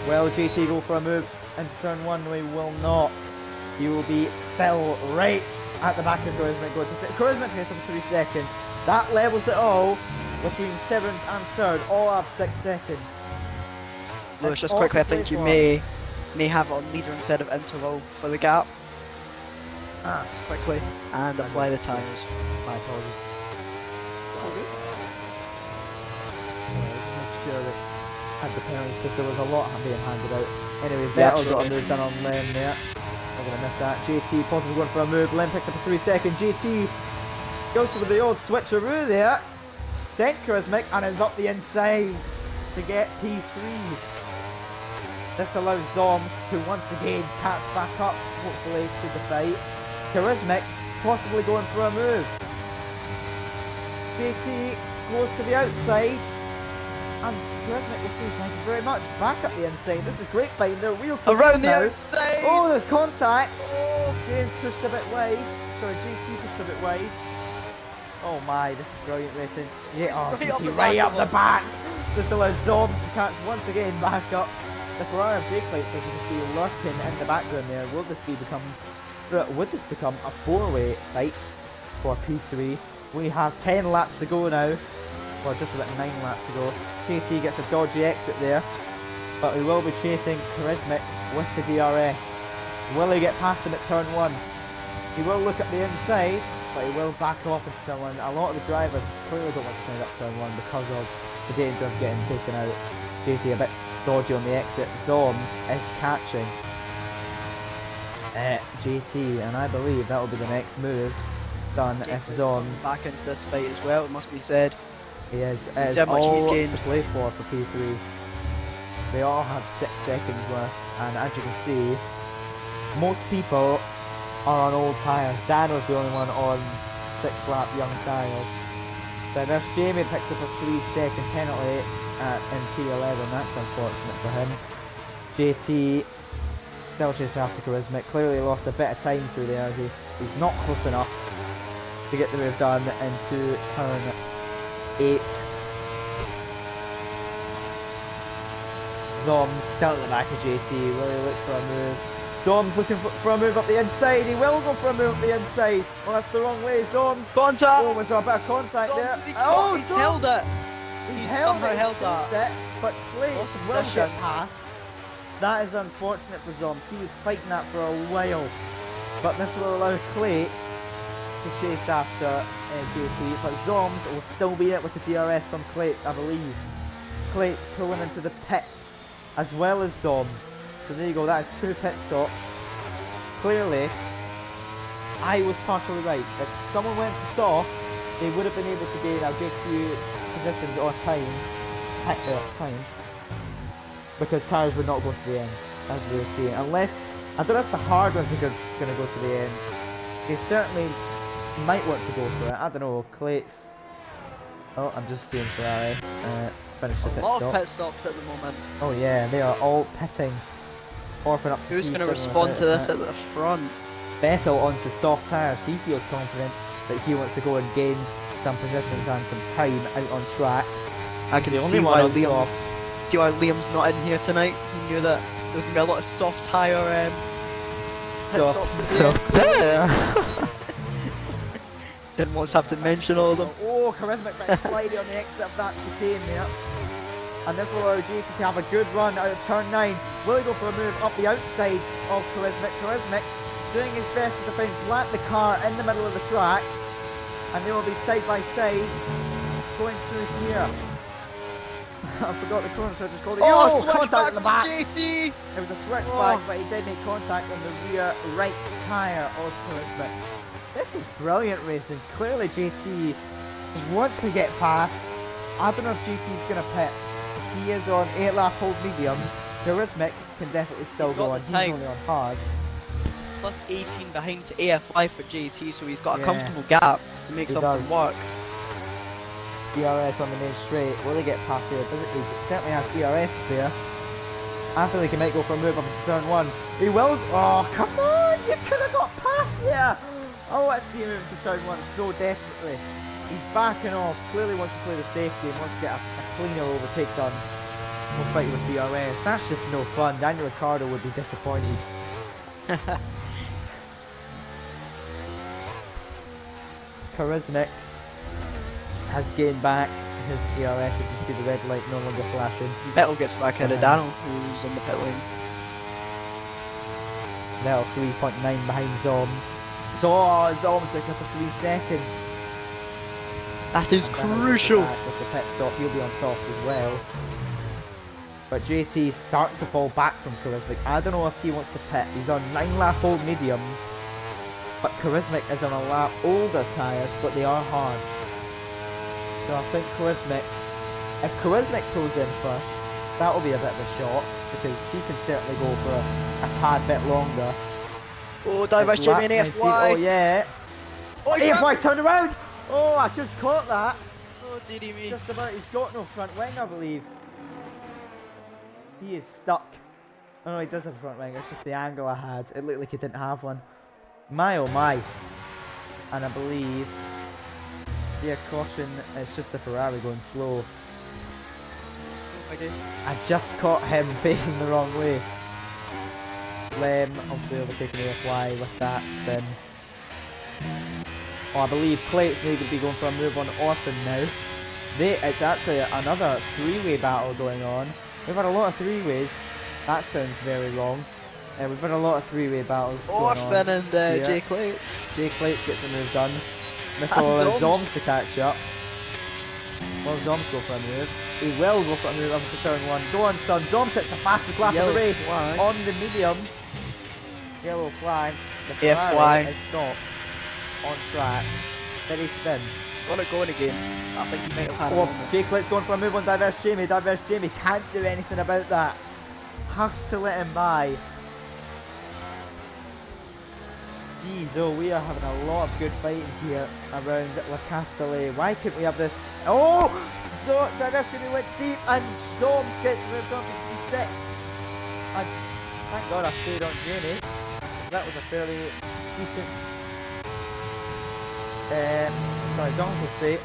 Will JT go for a move into turn 1? No, he will not. He will be still right at the back of Charismatic. Charismatic gets up 3 seconds. That levels it all between 7th and 3rd. All have 6 seconds. Lewis, just quickly, I think you may have it on leader instead of interval for the gap. Just quickly, and apply the tyres. My apologies. Make sure that I had the penalties because there was a lot being handed out. Anyway, Vettel got a move done on Lem there. I'm going to miss that. JT possibly going for a move. Lem picks up a 3 second. JT goes for the old switcheroo there. Sent Charismatic and is up the inside to get P3. This allows Zoms to once again catch back up, hopefully, to the fight. Charismatic possibly going for a move. JT goes to the outside. And Charismatic will say thank you very much. Back up the inside. This is a great fight. They're wheel to around the now. outside. Oh, there's contact. Oh, James pushed a bit wide. Sorry, JT pushed a bit wide. Oh my, this is brilliant racing. Yeah, oh, JT right up the back. This allows Zoms to catch once again back up. The Ferrari brake lights, as you can see, lurking in the background there. Will this be become would this become a 4-way fight for P3? We have 10 laps to go now. Well, just about 9 laps to go. JT gets a dodgy exit there, but we will be chasing Charismatic with the DRS. Will he get past him at turn 1? He will look at the inside, but he will back off into turn 1. A lot of the drivers clearly don't want to send up turn 1 because of the danger of getting taken out. JT a bit dodgy on the exit. Zoms is catching JT, and I believe that will be the next move done if Zoms back into this fight as well, it must be said. He is. It is how much he's all gained to play for P3. They all have 6 seconds worth, and as you can see, most people are on old tyres. Dan was the only one on 6-lap young tyres. Then there's Jamie picks up a 3-second penalty in P11. That's unfortunate for him. JT still chasing after Charismatic. Clearly lost a bit of time through there as he's not close enough to get the move done into turn 8. Zoms still at the back of JT. Will he look for a move? Zoms looking for a move up the inside. He will go for a move up the inside. Well, that's the wrong way. Zoms. Contact! Oh, was there a bit of contact Zoms, there? he's held it! He's held somehow it. held that. But Clay Lost will position. get past. That is unfortunate for Zoms. He was fighting that for a while. But this will allow Clates to chase after JT. But Zoms will still be in it with the DRS from Clates, I believe. Clates pulling into the pits as well as Zoms. So there you go, that is 2 pit stops. Clearly, I was partially right. If someone went to soft, they would have been able to gain a good few positions or time, because tyres would not go to the end, as we were seeing. Unless, I don't know if the hard ones are going to go to the end. They certainly might want to go for it. I don't know, Clates. Oh, I'm just seeing Ferrari finish the pit A lot stop. of pit stops at the moment. Oh yeah, they are all pitting. Orphan up to Who's going to P7 respond to without this it. at the front? Vettel onto soft tyres. He feels confident that he wants to go and gain some positions and some time out on track. I can The see only one why on Liam's soft. see why Liam's not in here tonight. He knew that there's gonna be a lot of soft tyre pit stops at the end. Didn't want to have to mention all of them. Oh, Charismatic bit slidey on the exit of that chicane there. And this will allow JT to have a good run out of turn 9. Will he go for a move up the outside of Charismatic? Charismatic doing his best to defend flat the car in the middle of the track. And they will be side by side going through here. I forgot the corner, so I just called it. Oh, Contact in the back! JT! It was a switchback, but he did make contact on the rear right tyre of Charismatic. This is brilliant racing. Clearly JT just wants to get past. I don't know if JT's going to pit. He is on 8-lap hold mediums. Charismatic can definitely still He's go got on. the He's time. only on hards. Plus 18 behind to AFI for JT, so he's got a Yeah. comfortable gap to make He something does. work. DRS on the main straight. Will he get past here? He certainly has DRS spare. I feel like he might go for a move up into turn 1. He will. Oh, come on! You could have got past there! Oh, let's see him move into turn 1 so desperately. He's backing off. Clearly wants to play the safety and wants to get a cleaner overtake done. We'll fight with DRS. That's just no fun. Daniel Ricciardo would be disappointed. Charismatic has gained back his DRS. You can see the red light no longer flashing. Vettel gets back ahead of Daniel, who's in the pit lane. Vettel 3.9 behind Zoms. Zoms picking up a 3 seconds. That is And Daniel crucial. goes back with the pit stop. He'll be on soft as well. But JT is starting to fall back from Charismatic. I don't know if he wants to pit. He's on 9-lap old mediums. But Charismatic is on a lap older tyres, but they are hard. So I think Charismatic, if Charismatic pulls in first, that will be a bit of a shot, because he can certainly go for a tad bit longer. Oh, diverse It's Jamie lap in 19. AFY. Oh yeah. Oh, he's AFY turned around! Oh, I just caught that. Oh, dearie me. Just about, he's got no front wing, I believe. He is stuck. Oh no, he does have a front wing, it's just the angle I had. It looked like he didn't have one. My oh my. And I believe, yeah, caution, it's just the Ferrari going slow. Okay. I just caught him facing the wrong way. Lem obviously overtaking AFY with that spin. Oh, I believe Clate's maybe going to be going for a move on Orphan now. It's actually another three-way battle going on. We've had a lot of three-ways. That sounds very wrong. We've had a lot of three-way battles going on. Orphan and here. Jay Clates. Jay Clates gets a move done. And Mr. Zoms. Zoms to catch up. Will Zoms go for a move? He will go for a move up to turn 1. Go on, son. Zoms hits the fastest lap of the race flag. on the mediums. Yellow flag. The FY. Ferrari is not on track. Did he spin? Got it going again. I think he might have had a Oh, moment. Jay Clate's going for a move on Diverse Jamie. Diverse Jamie can't do anything about that. Has to let him by. Jeez, oh, we are having a lot of good fighting here around La Castellet. Why couldn't we have this? Oh! So, Diverse Jamie went deep and Zoms gets moved on to P6. And thank God I stayed on Jamie. That was a fairly decent... sorry, Zoms will say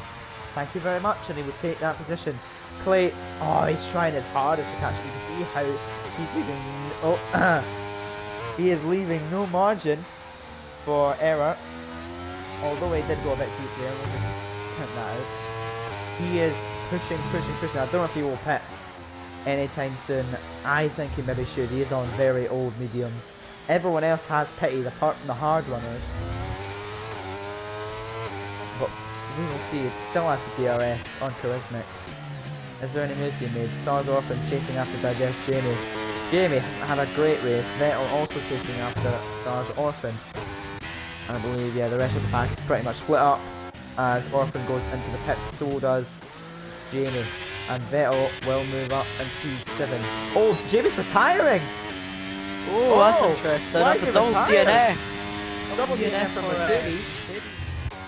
thank you very much, and he would take that position. Clates, oh, he's trying his hardest to catch. You can see how he's leaving. Oh, he is leaving no margin for error. Although he did go a bit deep there, we'll just count that out. He is pushing. I don't know if he will pit anytime soon. I think he maybe should. He is on very old mediums. Everyone else has pitted apart from the hard runners. But we will see. It still has the DRS on Charismatic. Is there any moves being made? Stars Orphan chasing after Digest Jamie. Jamie hasn't had a great race. Vettel also chasing after Stars Orphan. And I believe, yeah, the rest of the pack is pretty much split up as Orphan goes into the pits. So does Jamie. And Vettel will move up in P7. Oh, Jamie's retiring! Oh, that's interesting. Why That's is a he double retiring? DNF. Double DNF from Mercedes.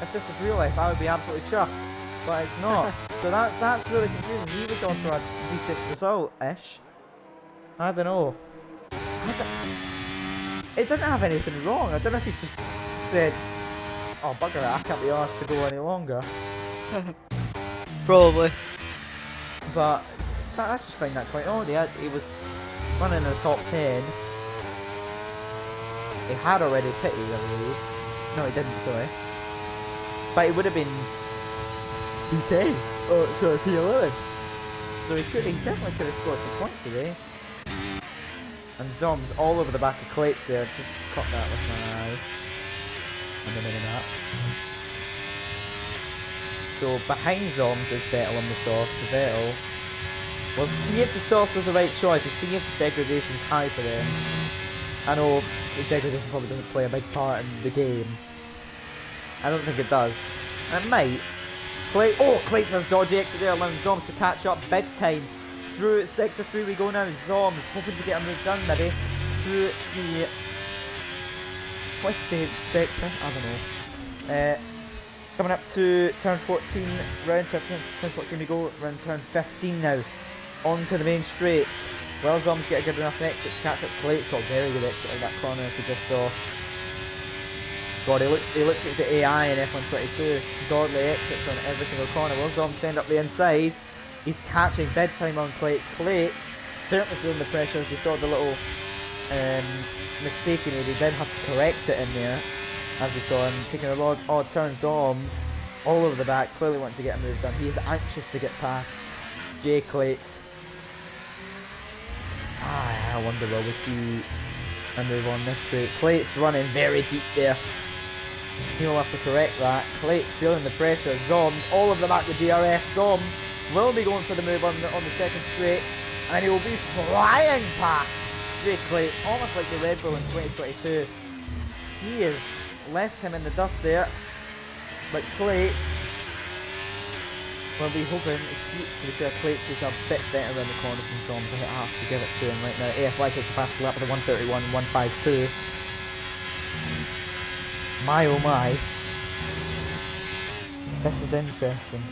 If this is real life, I would be absolutely chuffed. But it's not. So that's really confusing. He was on for a decent result-ish. I don't know. It didn't have anything wrong. I don't know if he just said, oh bugger it, I can't be asked to go any longer. Probably. But I just find that quite odd. He was running in the top 10. He had already pitted, I believe. No, he didn't, sorry. But he would have been P10. Oh, sorry, P11. So he definitely could have scored some points today. And Zoms all over the back of Clates there. Just caught that with my eye. And then in that. So behind Zoms is Vettel on the sauce. So Vettel. We'll see if the sauce was the right choice. We'll see if the degradation's high for them. I know the degradation probably doesn't play a big part in the game. I don't think it does. It might. Clates has dodgy exit there, allowing Zoms to catch up big time. Through sector 3 we go now. Zoms hoping to get a move done maybe. Through the twisted sector. I don't know. Coming up to turn 14, round turn 14 we go, round turn 15 now. On to the main straight. Will Zoms get a good enough exit to catch up Clates? Got a very good exit out of that corner if we just saw. God, he looks like the AI in F122. Godly exits on every single corner. Will Zoms send up the inside? He's catching big time on Clates. Clates certainly feeling the pressure as we saw the little mistake he made. He did have to correct it in there. As we saw him taking a lot odd turns. Zoms all over the back, clearly wanting to get a move done. He is anxious to get past Jay Clates. I wonder will we see a move on this straight. Clates running very deep there. He'll have to correct that. Clates feeling the pressure. Zoms all of them at the DRS. Zoms will be going for the move on the second straight, and he will be flying past Jay Clates, almost like the Red Bull in 2022. He has left him in the dust there, but Clates will be hoping to be fair. Clates is a bit better around the corner from Zoms. I have to give it to him right now. AFY takes the fastest lap with a 1:31.152. My oh my. This is interesting.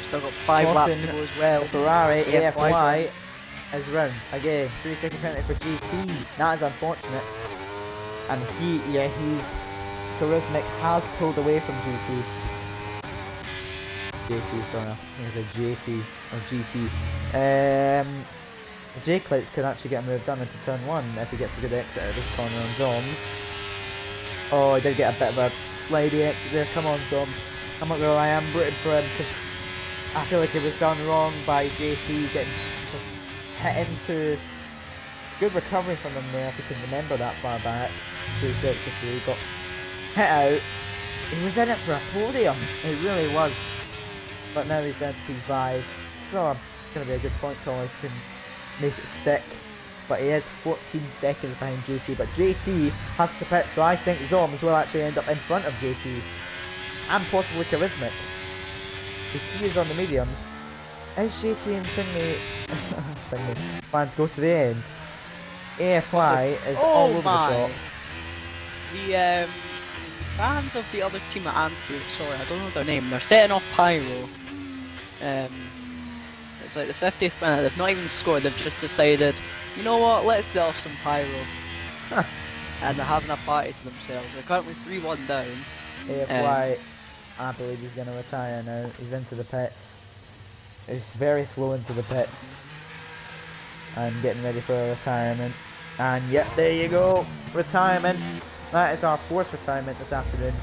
Still got 5 laps to go as well. Ferrari AFY is round. Again, 3-second penalty for GT. That is unfortunate. And he's Charismatic has pulled away from GT. JT, sorry. I think it's a JT or GT. J-Clits could actually get moved down into turn 1 if he gets a good exit out of this corner on Zoms. Oh, he did get a bit of a slidey exit there. Come on, Zoms. I'm not gonna lie, I'm rooting for him because I feel like it was done wrong by JT getting just hit into. Good recovery from him there, if you can remember that far back. 263 got hit out. He was in it for a podium. He really was. But now he's down to P5. So it's going to be a good point so he can make it stick. But he is 14 seconds behind JT. But JT has to pit, so I think Zoms will actually end up in front of JT. And possibly Charismatic. If he is on the mediums, is JT and Thingy plans to go to the end? AFY is all over the shop. The fans of the other team at Anfield, sorry, I don't know their name, they're setting off pyro. It's like the 50th minute, they've not even scored, they've just decided, you know what, let's set off some pyro. And they're having a party to themselves. They're currently 3-1 down. AFY, I believe he's going to retire now. He's into the pits. He's very slow into the pits. And getting ready for a retirement. And yep, there you go, retirement. That is our 4th retirement this afternoon.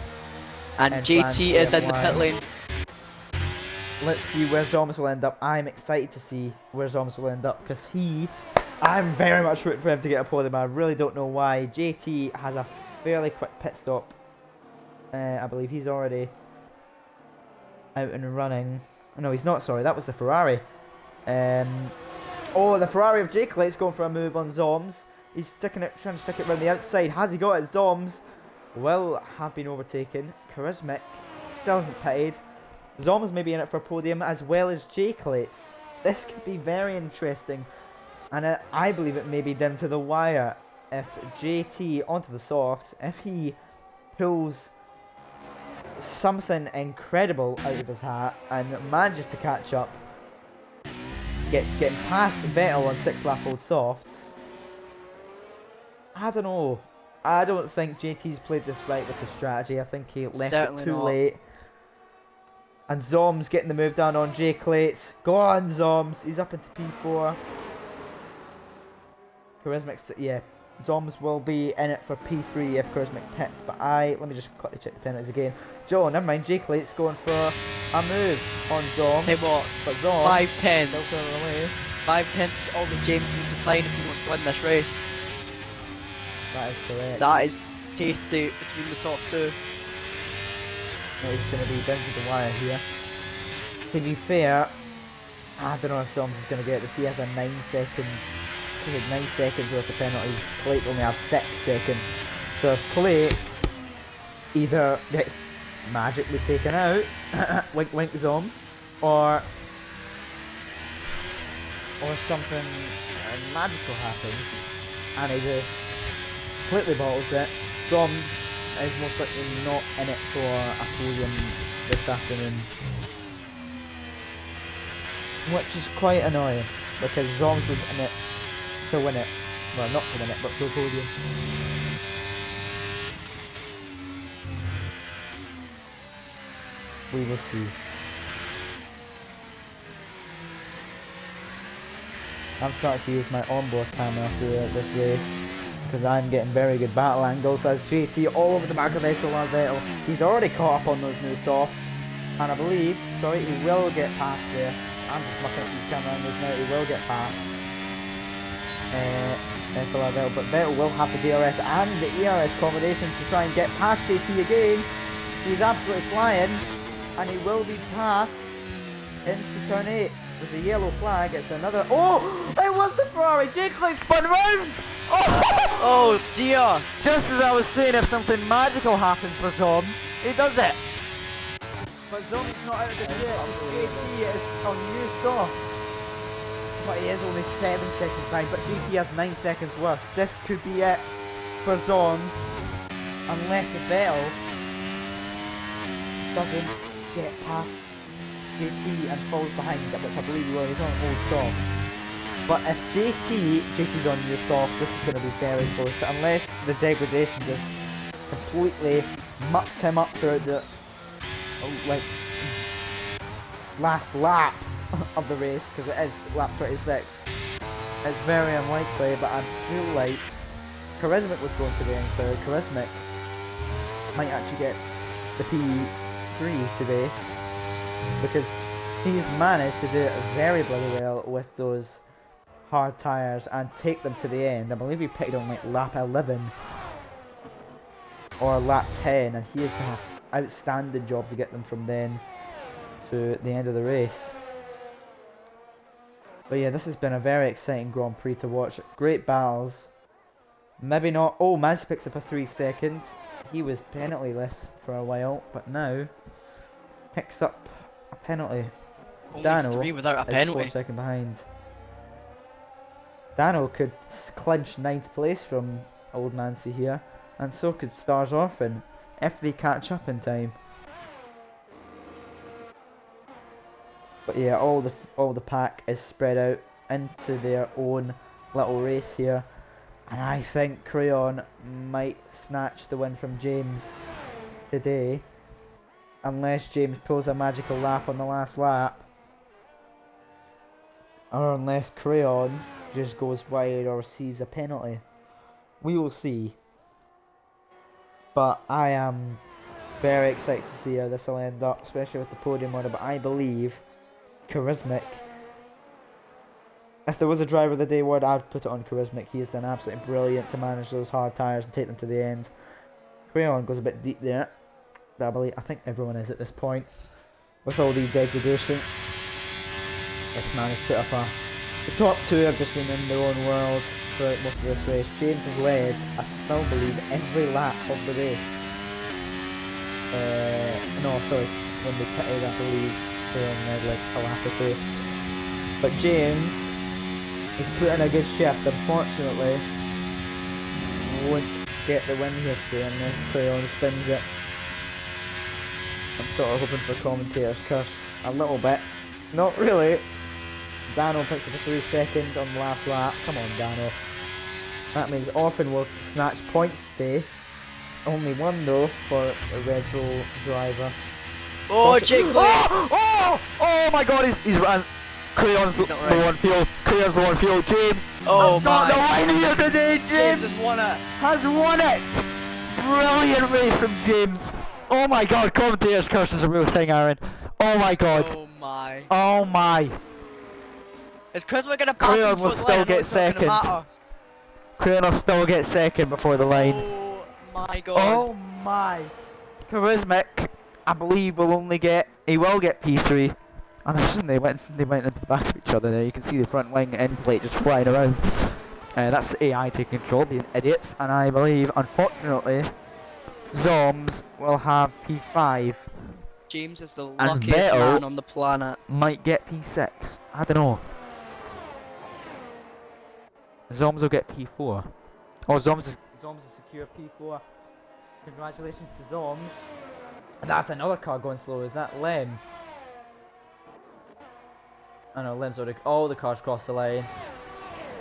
And JT is in the pit lane. Let's see where Zoms will end up. I'm excited to see where Zoms will end up because I'm very much rooting for him to get a podium. I really don't know why. JT has a fairly quick pit stop. I believe he's already out and running. No, he's not, sorry, that was the Ferrari. Oh, the Ferrari of J-Clit's going for a move on Zoms. He's trying to stick it around the outside. Has he got it? Zoms will have been overtaken. Charismatic still hasn't pitted. Zoms may be in it for a podium as well as J-Clits. This could be very interesting. And I believe it may be down to the wire. If JT onto the softs, if he pulls something incredible out of his hat and manages to catch up, getting past Vettel on 6-lap-old softs. I don't know. I don't think JT's played this right with the strategy. I think he left it too late. And Zoms getting the move down on J-Clits. Go on, Zoms. He's up into P4. Charismatic, yeah. Zoms will be in it for P3 if Charismatic pits. But let me just quickly check the penalties again. Joe, never mind. J-Clits going for a move on Zoms. Say what? But Zoms 5-10. still going away. 5-10 all the James needs to find if he wants to win this race. That is correct. That is tasty between the top two. He's going to be down to the wire here. To be fair, I don't know if Zoms is going to get this. He has a 9 seconds. He had 9 seconds worth of penalties. Plate only has 6 seconds. So if Plate either gets magically taken out, wink wink Zoms, or something magical happens and he just completely bottles it, Zoms is most likely not in it for a podium this afternoon. Which is quite annoying, because Zoms was in it to win it. Well, not to win it, but for a podium. We will see. I'm starting to use my onboard camera throughout this race because I'm getting very good battle angles as JT all over the back of Vettel. He's already caught up on those new softs, and I believe, sorry, he will get past there. I'm just looking at these camera angles now, he will get past Vettel, but Vettel will have the DRS and the ERS combination to try and get past JT again. He's absolutely flying, and he will be passed into turn 8. With the yellow flag, it's another. Oh! It was the Ferrari! J-Clits spun round! Oh! Oh dear! Just as I was saying, if something magical happens for Zoms, he does it! But Zoms not out of the pit. JT is on new soft. But he is only 7 seconds behind, but JT has 9 seconds worth. This could be it for Zoms. Unless the Vettel doesn't get past JT and falls behind, which I believe he will. He's on an old soft. But if JT's on your soft, this is going to be very close. Unless the degradation just completely mucks him up throughout the last lap of the race, because it is lap 26. It's very unlikely, but I feel like Charismatic was going to the end third. Charismatic might actually get the P3 today because he's managed to do it very bloody well with those hard tyres and take them to the end. I believe he picked on like lap 11 or lap 10, and he has done an outstanding job to get them from then to the end of the race. But yeah, this has been a very exciting Grand Prix to watch. Great battles. Maybe not. Oh, Maz picks up a 3 seconds. He was penalty-less for a while, but now picks up a penalty. Only Dano 3 without a is penalty. 4 seconds behind. Dano could clinch 9th place from Old Nancy here, and so could Stars Orphan if they catch up in time. But yeah, all the pack is spread out into their own little race here, and I think Crayon might snatch the win from James today, unless James pulls a magical lap on the last lap, or unless Crayon just goes wide or receives a penalty. We will see. But I am very excited to see how this will end up, especially with the podium order. But I believe Charismatic, if there was a driver of the day award, I'd put it on Charismatic. He has done absolutely brilliant to manage those hard tyres and take them to the end. Crayon goes a bit deep there, but I think everyone is at this point. With all the degradation, this man has put up the top 2 have just been in their own world throughout most of this race. James has led, I still believe, every lap of the race. No, sorry, when they pitted, I believe Crayon led like a lap or 2. But James is putting a good shift. Unfortunately, won't get the win here today unless Crayon spins it. I'm sort of hoping for commentator's curse a little bit. Not really. Dano picks up a 3 second on the last lap. Come on, Dano. That means Orphan will snatch points today. Only one though for a Red Bull driver. Oh, Jake! Oh my God! He's run. Crayon's the one field. Crayon's the one field. James. Oh got the my! win here today. James has won it. Has won it. Brilliant race from James. Oh my God! Commentator's curse is a real thing, Aaron. Oh my God. Oh my! Oh my. Is Charisma gonna pass Crayon him will before the still line? I know get it's not gonna second. matter. Crayon will still get second before the line. Oh my God! Oh my. Charismatic, I believe, will only get. He will get P3. And I assume they went into the back of each other there. You can see the front wing end plate just flying around. That's the AI taking control, being idiots. And I believe, unfortunately, Zoms will have P5. James is the And luckiest Vettel man on the planet. might get P6. I don't know. Zoms will get P4. Oh, Zoms is secure P4. Congratulations to Zoms. And that's another car going slow. Is that Lem? I know Lem's already. All the cars cross the line.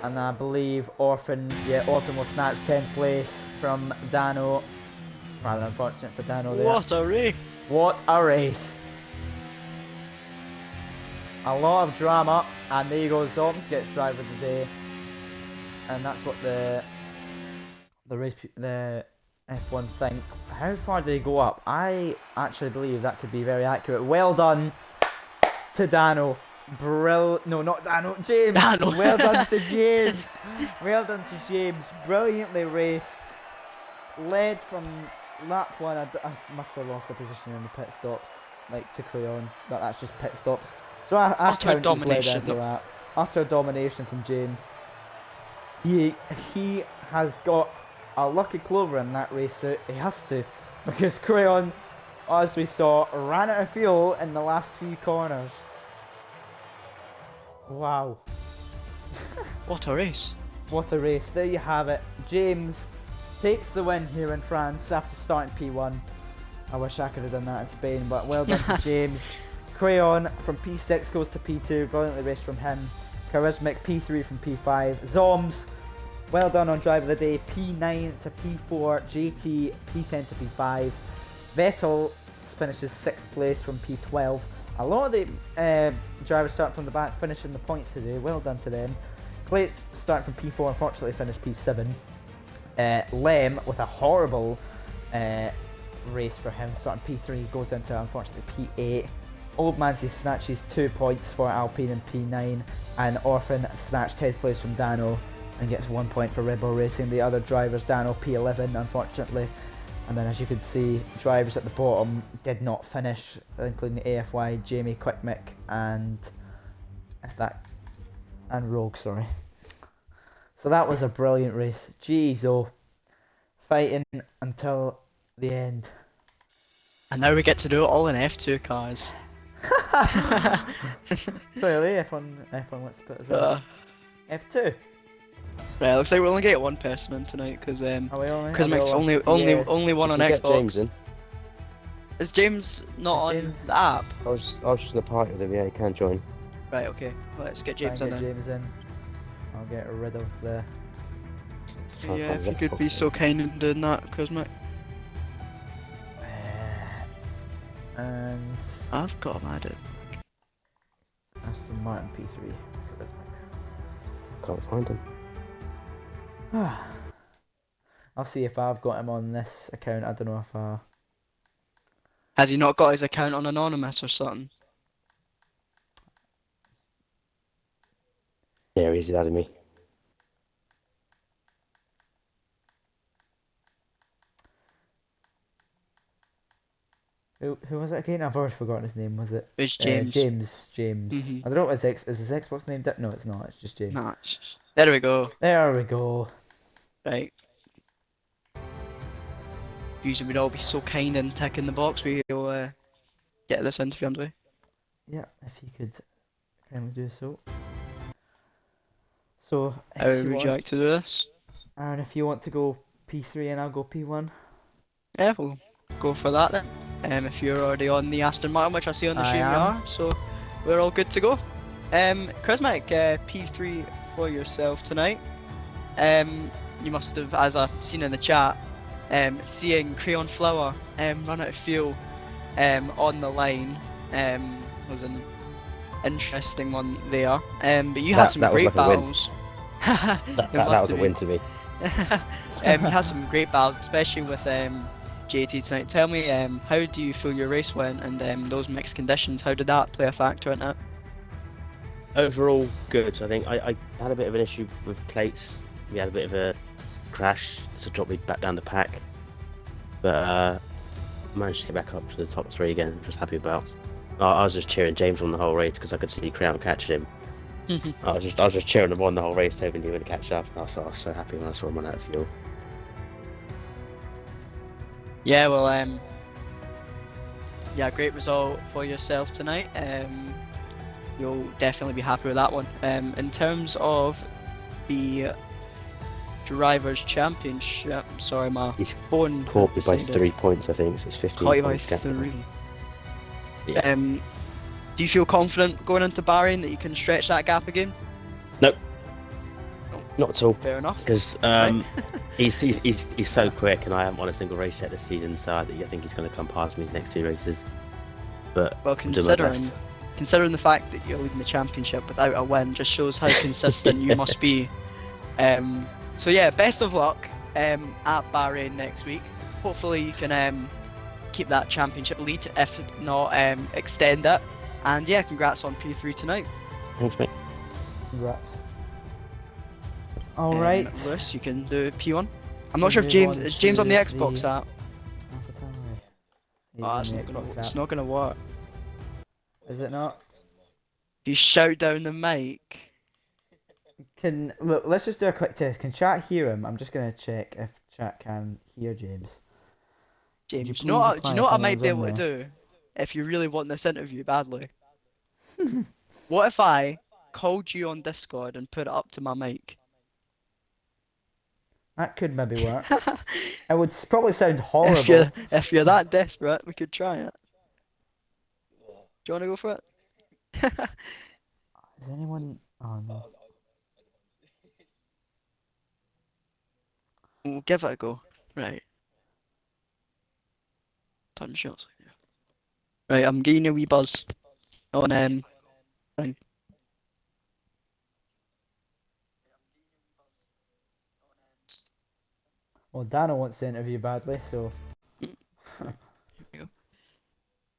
And I believe Orphan will snatch 10th place from Dano. Rather unfortunate for Dano there. What a race! What a race. A lot of drama, and there you go, Zoms gets driver of the day. And that's what the F1 think. How far did they go up? I actually believe that could be very accurate. Well done to Dano. No, not Dano, James. Dano. Well done to James. Well done to James. Brilliantly raced. Led from lap 1. I must have lost a position in the pit stops, like to Crayon, but that's just pit stops. So I count as led every lap. Utter domination from James. He has got a lucky clover in that race suit. He has to, because Crayon, as we saw, ran out of fuel in the last few corners. Wow. What a race! What a race. There you have it. James takes the win here in France after starting P1. I wish I could have done that in Spain, but well done to James. Crayon from P6 goes to P2. Brilliantly raced from him. Charismatic P3 from P5. Zoms, well done on driver of the day. P9 to P4. JT P10 to P5. Vettel finishes 6th place from P12. A lot of the drivers start from the back, finishing the points today. Well done to them. Clates starting from P4, unfortunately finished P7. Lem with a horrible race for him, starting P3, goes into unfortunately P8. Old Mancy snatches 2 points for Alpine in P9, and Orphan snatched 10th place from Dano and gets 1 point for Red Bull Racing. The other drivers, Dano P11 unfortunately, and then as you can see, drivers at the bottom did not finish, including AFY, Jamie, Quickmick, and Rogue, sorry. So that was a brilliant race. Jeez, oh, fighting until the end. And now we get to do it all in F2 cars. Clearly, F1 wants to put us Uh, in F2. right, looks like we only get one person in tonight because Are we only? Christmas Yes. only one on You Xbox. get James in. Is James not on James- the app? I was just in the party with him. Yeah, you can join. Right, okay. Let's get Try James and in get then. James in. I'll get rid of the. Can't Yeah, find if his you could Xbox. be so kind and doing that, Cosmic. And I've got him added. Aston Martin P3. Can't find him. I'll see if I've got him on this account. I don't know if I. Has he not got his account on Anonymous or something? There he is. He's added me. Who was it again? I've already forgotten his name. Was it? It's James. James. Mhm. I don't know what is his Xbox name. No, it's not. It's just James. Nah, there we go. There we go. Right. Usually we'd all be so kind and ticking the box. We'll get this interview underway. Yeah, if you could kindly do so. So, How would you like to do this? Aaron, if you want to go P3 and I'll go P1. Yeah, we'll go for that then. If you're already on the Aston Martin, which I see on the I stream you am. are, so we're all good to go. Cosmic, P3 for yourself tonight. You must have, as I've seen in the chat, seeing Crayon Flower run out of fuel on the line was an interesting one there. But you had some that was great like a win. battles. That was a win to me. You had some great battles, especially with JT tonight. Tell me, how do you feel your race went, and those mixed conditions? How did that play a factor in it? Overall, good. I think I had a bit of an issue with plates. We had a bit of a crash to drop me back down the pack, but managed to get back up to the top 3 again, which I was happy about. I was just cheering James on the whole race because I could see Crown catching him. I was just cheering him on the whole race, hoping he would catch up. And I was so happy when I saw him run out of fuel. Yeah, well, yeah, great result for yourself tonight. You'll definitely be happy with that one. In terms of the Drivers' Championship, sorry, my He's phone caught me by decided- 3 points, I think. So it's 15 Caught you by points. gap now. 3. Yeah. Do you feel confident going into Bahrain that you can stretch that gap again? Not at all. Fair enough. Because Right. he's so quick, and I haven't won a single race yet this season, so I think he's going to come past me next 2 races. But Well, I'm doing my considering best. the fact that you're leading the championship without a win, just shows how consistent you must be. So yeah, best of luck at Bahrain next week. Hopefully you can keep that championship lead, if not extend it. And yeah, congrats on P3 tonight. Thanks, mate. Congrats. Alright. Lewis, you can do P1. I'm not sure if James is James on the Xbox app. Oh, it's not gonna work. Is it not? You shout down the mic. Look, let's just do a quick test. Can chat hear him? I'm just gonna check if chat can hear James. James, you do you know what, please do you know what I reply if might be anyone's able on to do if you really want this interview badly? What if I called you on Discord and put it up to my mic? That could maybe work. It would probably sound horrible. If you're that desperate, we could try it. Do you want to go for it? Is anyone? Oh no. We'll give it a go. Right. Turn shots. Right, I'm getting a wee buzz. On thing. Well, Dano wants to interview badly, so Here we go.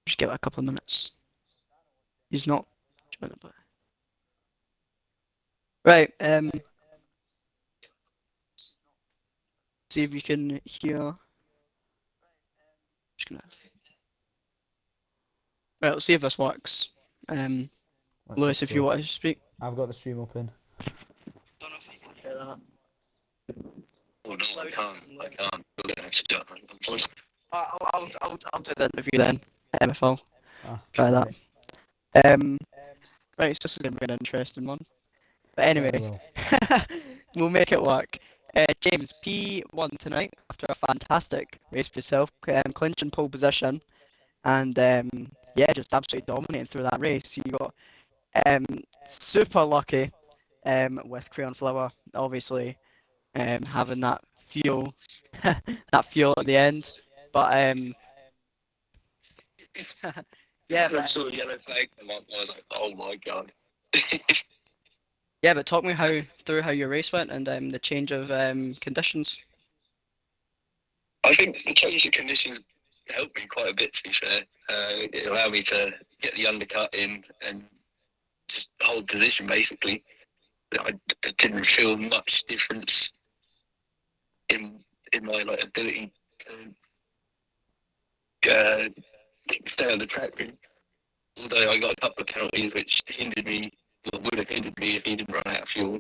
Just give it a couple of minutes. He's not. Right. See if you can hear. Just gonna. Right. Let's see if this works. let's Lewis, hope if you so. want to speak. I've got the stream open. Don't know if you can hear that. Oh no, I can't. I can't. You're gonna have to do it. I'll do the interview then. If I'll Ah, try that. right. Right, it's just gonna be an interesting one. But Yeah, anyway, well. we'll make it work. James, P1 tonight after a fantastic race for yourself, clinching pole position, and yeah, just absolutely dominating through that race. You got super lucky with Crayon Flower, obviously having that fuel, that fuel at the end. But yeah, I saw the yellow flag and I was like, oh my god. yeah, but talk me through how your race went and the change of conditions. I think the change of conditions helped me quite a bit, to be fair. It allowed me to get the undercut in and just hold position, basically. I didn't feel much difference in my like ability to stay on the track. Really. Although I got a couple of penalties which hindered me, or would have hindered me if he didn't run out of fuel.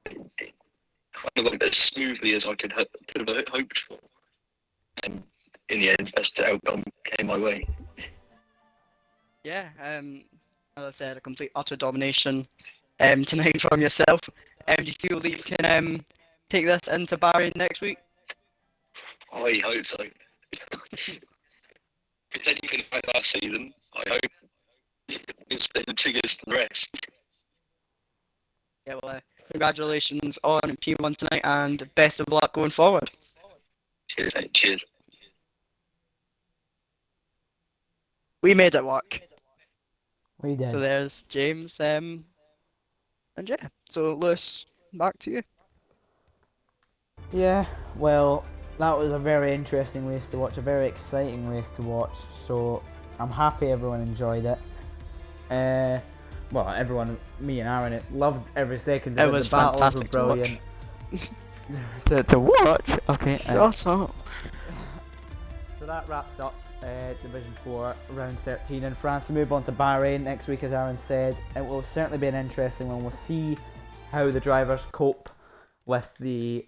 It kind of went as smoothly as I could have hoped for. And in the end, best outcome came my way. Yeah, as I said, a complete utter domination tonight from yourself. Do you feel that you can take this into Bahrain next week? I hope so. If it's anything like last season, I hope it's the triggers to the rest. Yeah, well, congratulations on P1 tonight and best of luck going forward. Cheers, mate. Cheers. We made it work. We did. So there's James, and yeah. So Lewis, back to you. Yeah, well, that was a very interesting race to watch, a very exciting race to watch. So I'm happy everyone enjoyed it. Well, everyone, me and Aaron, loved every second of It it. was The battles fantastic were to watch. brilliant. to watch? Okay. Shut up. So that wraps up Division 4, Round 13 in France. We move on to Bahrain next week, as Aaron said. It will certainly be an interesting one. We'll see how the drivers cope with the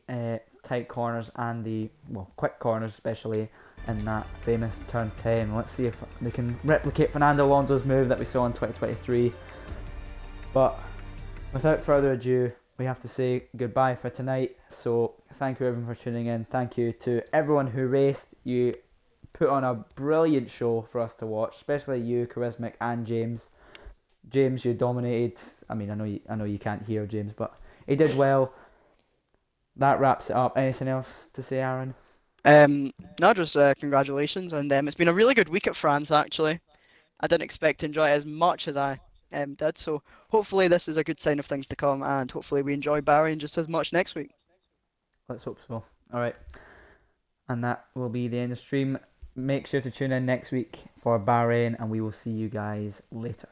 tight corners and the quick corners, especially in that famous turn 10. Let's see if they can replicate Fernando Alonso's move that we saw in 2023. But without further ado, we have to say goodbye for tonight. So thank you everyone for tuning in. Thank you to everyone who raced. You put on a brilliant show for us to watch, especially you, Charismatic, and James. James, you dominated. I mean, I know you can't hear James, but he did well. That wraps it up. Anything else to say, Aaron? No, just congratulations, and it's been a really good week at France actually. I didn't expect to enjoy it as much as I did, so hopefully this is a good sign of things to come, and hopefully we enjoy Bahrain just as much next week. Let's hope so. Alright. And that will be the end of the stream. Make sure to tune in next week for Bahrain, and we will see you guys later.